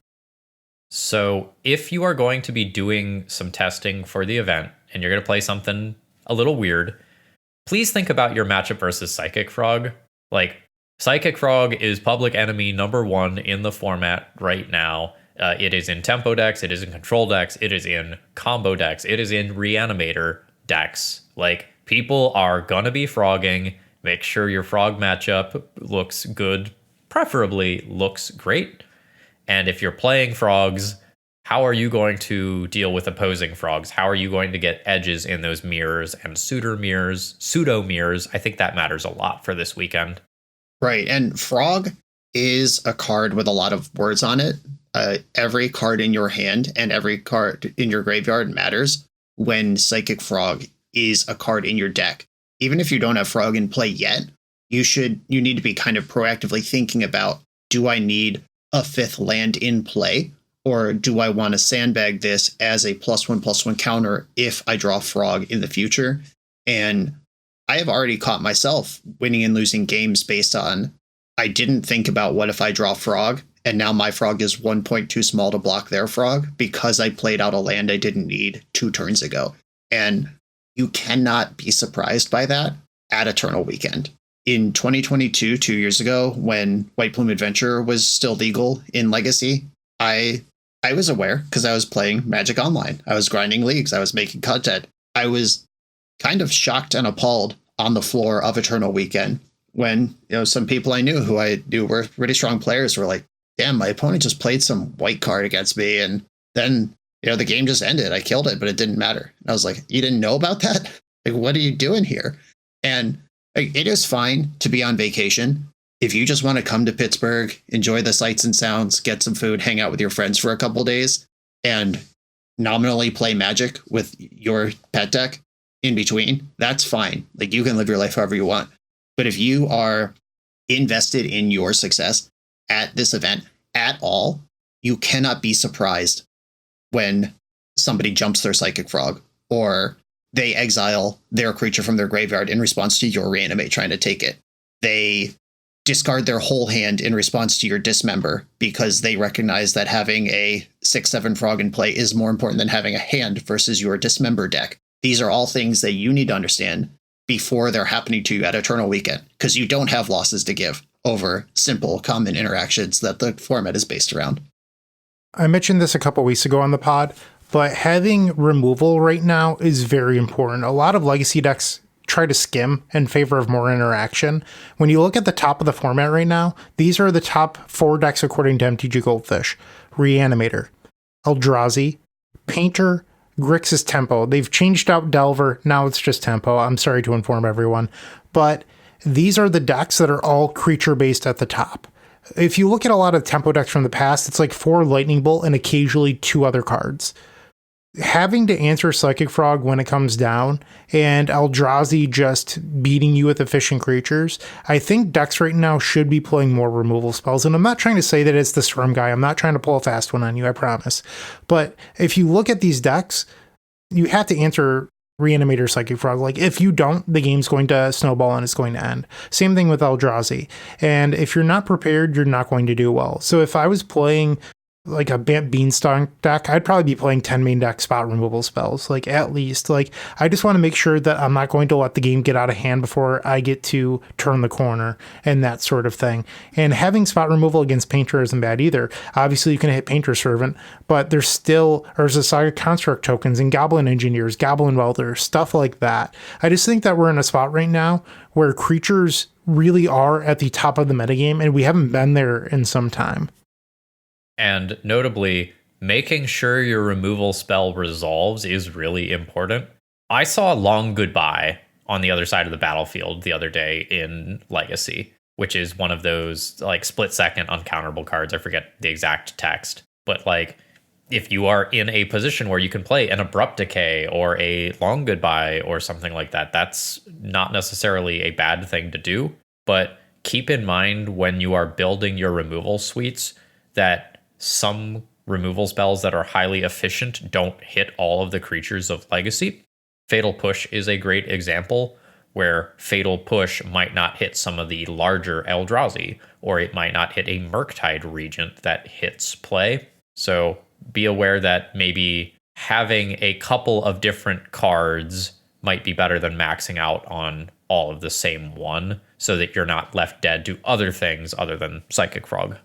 So if you are going to be doing some testing for the event and you're going to play something a little weird, please think about your matchup versus Psychic Frog. Like, Psychic Frog is public enemy number 1 in the format right now. It is in tempo decks, it is in control decks, it is in combo decks, it is in Reanimator decks. Like, people are gonna be frogging. Make sure your frog matchup looks good, preferably looks great. And if you're playing frogs, how are you going to deal with opposing frogs? How are you going to get edges in those mirrors and pseudo mirrors? I think that matters a lot for this weekend. Right. And frog is a card with a lot of words on it. Every card in your hand and every card in your graveyard matters when Psychic Frog is a card in your deck. Even if you don't have frog in play yet, you need to be kind of proactively thinking about, do I need a 5th land in play? Or do I want to sandbag this as a +1/+1 counter if I draw frog in the future? And I have already caught myself winning and losing games based on, I didn't think about what if I draw frog, and now my frog is 1 point too small to block their frog because I played out a land I didn't need 2 turns ago. And you cannot be surprised by that at Eternal Weekend. In 2022, 2 years ago, when White Plume Adventure was still legal in Legacy, I was aware because I was playing Magic Online. I was grinding leagues. I was making content. I was kind of shocked and appalled on the floor of Eternal Weekend when, some people I knew who I knew were pretty strong players were like, damn, my opponent just played some white card against me. And then, the game just ended. I killed it, but it didn't matter. And I was like, you didn't know about that? Like, what are you doing here? And it is fine to be on vacation. If you just want to come to Pittsburgh, enjoy the sights and sounds, get some food, hang out with your friends for a couple days, and nominally play Magic with your pet deck in between, that's fine. Like, you can live your life however you want. But if you are invested in your success at this event at all, you cannot be surprised when somebody jumps their Psychic Frog or they exile their creature from their graveyard in response to your Reanimate trying to take it. They discard their whole hand in response to your Dismember because they recognize that having a 6/7 frog in play is more important than having a hand versus your Dismember deck. These are all things that you need to understand before they're happening to you at Eternal Weekend, because you don't have losses to give over simple common interactions that the format is based around. I mentioned this a couple weeks ago on the pod, but having removal right now is very important. A lot of Legacy decks try to skim in favor of more interaction. When you look at the top of the format right now, these are the top 4 decks according to MTG Goldfish. Reanimator, Eldrazi, Painter, Grixis Tempo. They've changed out Delver, now it's just Tempo. I'm sorry to inform everyone. But these are the decks that are all creature-based at the top. If you look at a lot of Tempo decks from the past, it's like 4 Lightning Bolt and occasionally 2 other cards. Having to answer Psychic Frog when it comes down and Eldrazi just beating you with efficient creatures, I think decks right now should be playing more removal spells. And I'm not trying to say that it's the Storm guy. I'm not trying to pull a fast one on you, I promise. But if you look at these decks, you have to answer Reanimator Psychic Frog. Like, if you don't, the game's going to snowball and it's going to end. Same thing with Eldrazi. And if you're not prepared, you're not going to do well. So if I was playing like a Beanstalk deck, I'd probably be playing 10 main deck spot removal spells, like at least. Like, I just want to make sure that I'm not going to let the game get out of hand before I get to turn the corner and that sort of thing. And having spot removal against Painter isn't bad either. Obviously, you can hit Painter Servant, but there's a Saga Construct tokens and Goblin Engineers, Goblin Welder, stuff like that. I just think that we're in a spot right now where creatures really are at the top of the metagame, and we haven't been there in some time. And notably, making sure your removal spell resolves is really important. I saw Long Goodbye on the other side of the battlefield the other day in Legacy, which is one of those like split-second uncounterable cards. I forget the exact text. But like, if you are in a position where you can play an Abrupt Decay or a Long Goodbye or something like that, that's not necessarily a bad thing to do. But keep in mind when you are building your removal suites that some removal spells that are highly efficient don't hit all of the creatures of Legacy. Fatal Push is a great example where Fatal Push might not hit some of the larger Eldrazi, or it might not hit a Murktide Regent that hits play. So be aware that maybe having a couple of different cards might be better than maxing out on all of the same one, so that you're not left dead to other things other than Psychic Frog.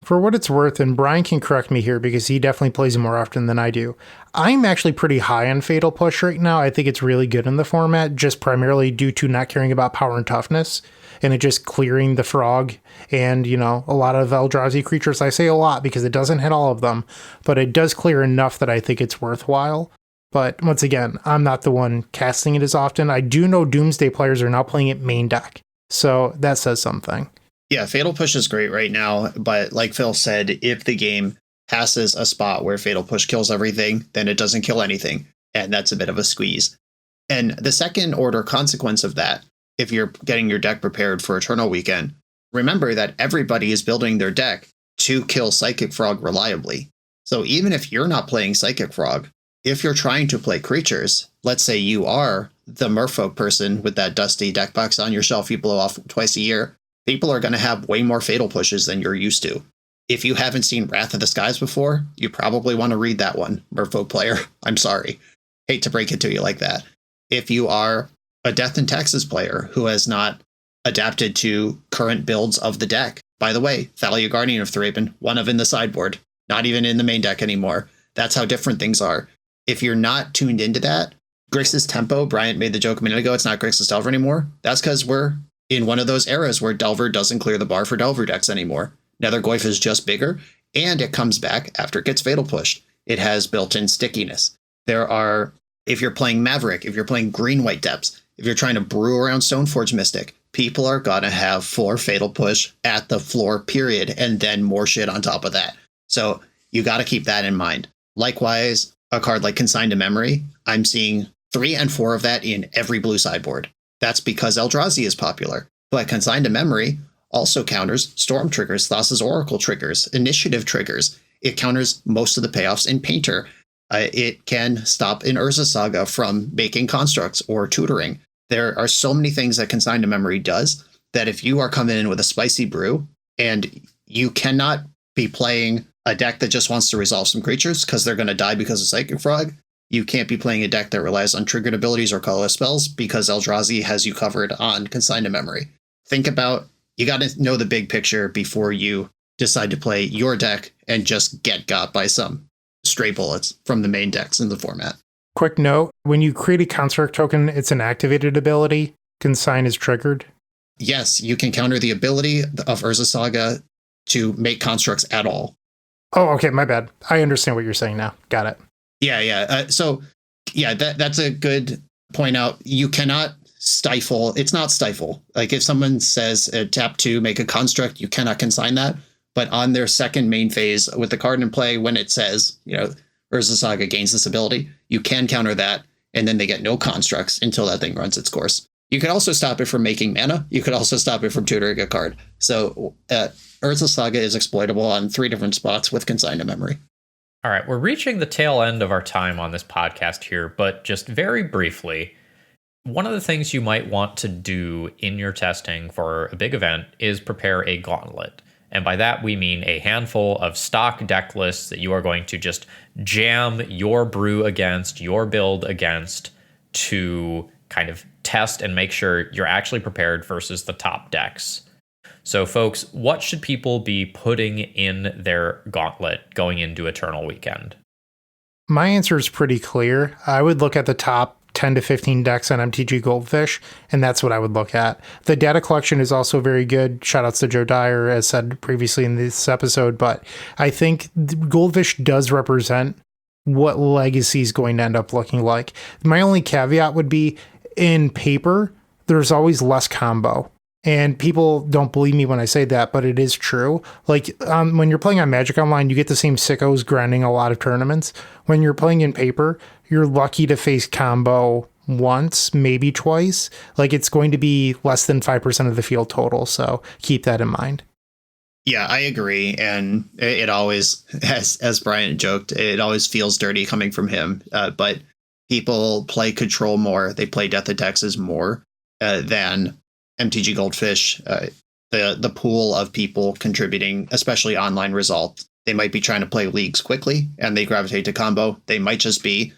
For what it's worth, and Brian can correct me here because he definitely plays more often than I do, I'm actually pretty high on Fatal Push right now. I think it's really good in the format, just primarily due to not caring about power and toughness, and it just clearing the frog and, a lot of Eldrazi creatures. I say a lot because it doesn't hit all of them, but it does clear enough that I think it's worthwhile. But once again, I'm not the one casting it as often. I do know Doomsday players are now playing it main deck, so that says something. Yeah, Fatal Push is great right now, but like Phil said, if the game passes a spot where Fatal Push kills everything, then it doesn't kill anything, and that's a bit of a squeeze. And the second order consequence of that, if you're getting your deck prepared for Eternal Weekend, remember that everybody is building their deck to kill Psychic Frog reliably. So even if you're not playing Psychic Frog, if you're trying to play creatures, let's say you are the Merfolk person with that dusty deck box on your shelf you blow off twice a year, people are going to have way more Fatal Pushes than you're used to. If you haven't seen Wrath of the Skies before, you probably want to read that one, Merfolk player. I'm sorry. Hate to break it to you like that. If you are a Death in Taxes player who has not adapted to current builds of the deck, by the way, Thalia Guardian of Thraben, one of in the sideboard, not even in the main deck anymore. That's how different things are. If you're not tuned into that, Grixis Tempo, Bryant made the joke a minute ago, it's not Grixis Delver anymore. That's because we're in one of those eras where Delver doesn't clear the bar for Delver decks anymore. Nethergoyf is just bigger, and it comes back after it gets Fatal Pushed. It has built-in stickiness. If you're playing Maverick, if you're playing Green-White Depths, if you're trying to brew around Stoneforge Mystic, people are going to have 4 Fatal Push at the floor, period, and then more shit on top of that. So you got to keep that in mind. Likewise, a card like Consigned to Memory, I'm seeing 3 and 4 of that in every blue sideboard. That's because Eldrazi is popular. But Consigned to Memory also counters Storm triggers, Thassa's Oracle triggers, Initiative triggers. It counters most of the payoffs in Painter. It can stop an Urza Saga from making constructs or tutoring. There are so many things that Consigned to Memory does that if you are coming in with a spicy brew and you cannot be playing a deck that just wants to resolve some creatures because they're going to die because of Psychic Frog, you can't be playing a deck that relies on triggered abilities or colorless spells because Eldrazi has you covered on Consigned to Memory. Think about, you got to know the big picture before you decide to play your deck and just get got by some stray bullets from the main decks in the format. Quick note, when you create a construct token, it's an activated ability. Consign is triggered. Yes, you can counter the ability of Urza Saga to make constructs at all. Oh, okay, my bad. I understand what you're saying now. Got it. Yeah. That's a good point out. You cannot stifle. It's not stifle. Like if someone says tap 2, make a construct, you cannot consign that. But on their second main phase with the card in play, when it says, Urza Saga gains this ability, you can counter that, and then they get no constructs until that thing runs its course. You could also stop it from making mana. You could also stop it from tutoring a card. So Urza Saga is exploitable on 3 different spots with Consigned to Memory. All right, we're reaching the tail end of our time on this podcast here, but just very briefly, one of the things you might want to do in your testing for a big event is prepare a gauntlet. And by that, we mean a handful of stock deck lists that you are going to just jam your brew against, your build against, to kind of test and make sure you're actually prepared versus the top decks. So folks, what should people be putting in their gauntlet going into Eternal Weekend? My answer is pretty clear. I would look at the top 10 to 15 decks on MTG Goldfish, and that's what I would look at. The data collection is also very good. Shoutouts to Joe Dyer, as said previously in this episode, but I think Goldfish does represent what Legacy is going to end up looking like. My only caveat would be, in paper, there's always less combo. And people don't believe me when I say that, but it is true. Like when you're playing on Magic Online, you get the same sickos grinding a lot of tournaments. When you're playing in paper, you're lucky to face combo once, maybe twice. Like it's going to be less than 5% of the field total. So keep that in mind. Yeah, I agree. And it always, as Brian joked, it always feels dirty coming from him. But people play Control more. They play Death of Dexes more than MTG Goldfish. The pool of people contributing, especially online results, they might be trying to play leagues quickly and they gravitate to combo. They might just be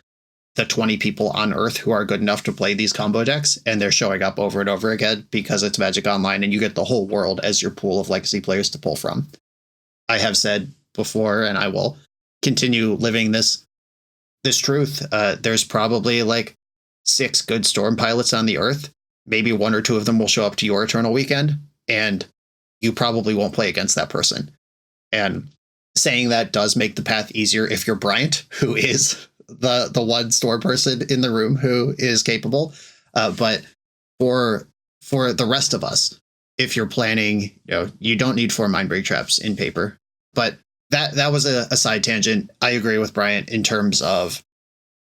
the 20 people on Earth who are good enough to play these combo decks, and they're showing up over and over again because it's Magic Online and you get the whole world as your pool of legacy players to pull from. I have said before, and I will continue living this truth. There's probably like 6 good Storm pilots on the Earth. Maybe 1 or 2 of them will show up to your Eternal Weekend, and you probably won't play against that person. And saying that does make the path easier if you're Bryant, who is the one Storm person in the room who is capable. But for the rest of us, if you're planning, you don't need 4 Mindbreak Traps in paper. But that was a side tangent. I agree with Bryant in terms of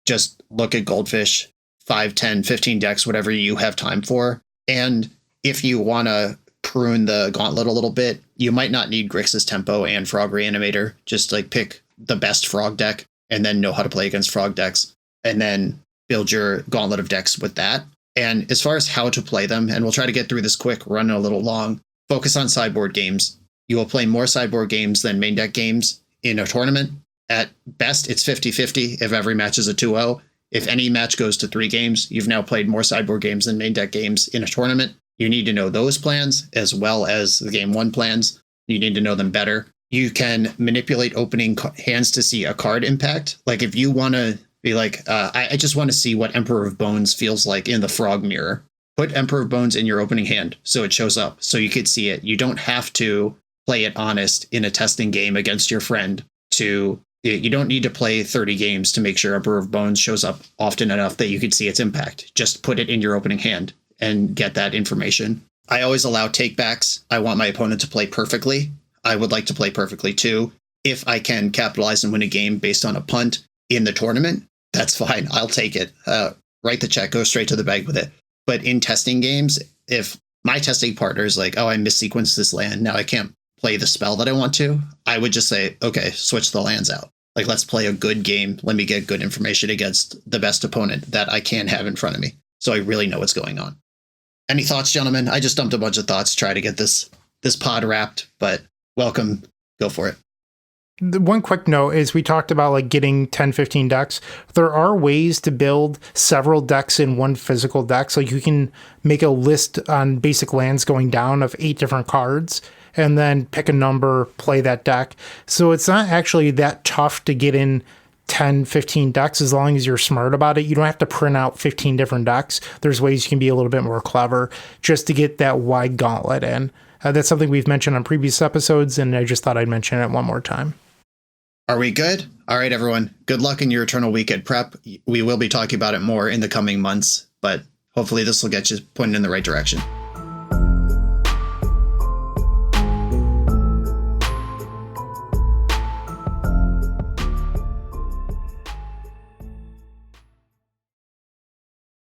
just look at Goldfish, 5, 10, 15 decks, whatever you have time for. And if you want to prune the gauntlet a little bit, you might not need Grixis Tempo and Frog Reanimator. Just like pick the best Frog deck and then know how to play against Frog decks, and then build your gauntlet of decks with that. And as far as how to play them, and we'll try to get through this quick, running a little long, focus on sideboard games. You will play more sideboard games than main deck games in a tournament. At best, it's 50-50 if every match is a 2-0. If any match goes to 3 games, you've now played more sideboard games than main deck games in a tournament. You need to know those plans as well as the game 1 plans. You need to know them better. You can manipulate opening hands to see a card impact. Like if you want to be like, I just want to see what Emperor of Bones feels like in the Frog Mirror. Put Emperor of Bones in your opening hand so it shows up, so you could see it. You don't have to play it honest in a testing game against your friend. You don't need to play 30 games to make sure Emperor of Bones shows up often enough that you can see its impact. Just put it in your opening hand and get that information. I always allow takebacks. I want my opponent to play perfectly. I would like to play perfectly too. If I can capitalize and win a game based on a punt in the tournament, that's fine. I'll take it. Write the check, go straight to the bank with it. But in testing games, if my testing partner is like, oh, I missequenced this land, now I can't play the spell that I want to, I would just say, okay, switch the lands out. Like, let's play a good game. Let me get good information against the best opponent that I can have in front of me, so I really know what's going on. Any thoughts, gentlemen? I just dumped a bunch of thoughts to try to get this pod wrapped, but welcome. Go for it. The one quick note is we talked about like getting 10, 15 decks. There are ways to build several decks in one physical deck. So you can make a list on basic lands going down of 8 different cards and then pick a number, play that deck. So it's not actually that tough to get in 10, 15 decks as long as you're smart about it. You don't have to print out 15 different decks. There's ways you can be a little bit more clever just to get that wide gauntlet in. That's something we've mentioned on previous episodes, and I just thought I'd mention it one more time. Are we good? All right, everyone. Good luck in your Eternal Weekend prep. We will be talking about it more in the coming months, but hopefully this will get you pointed in the right direction.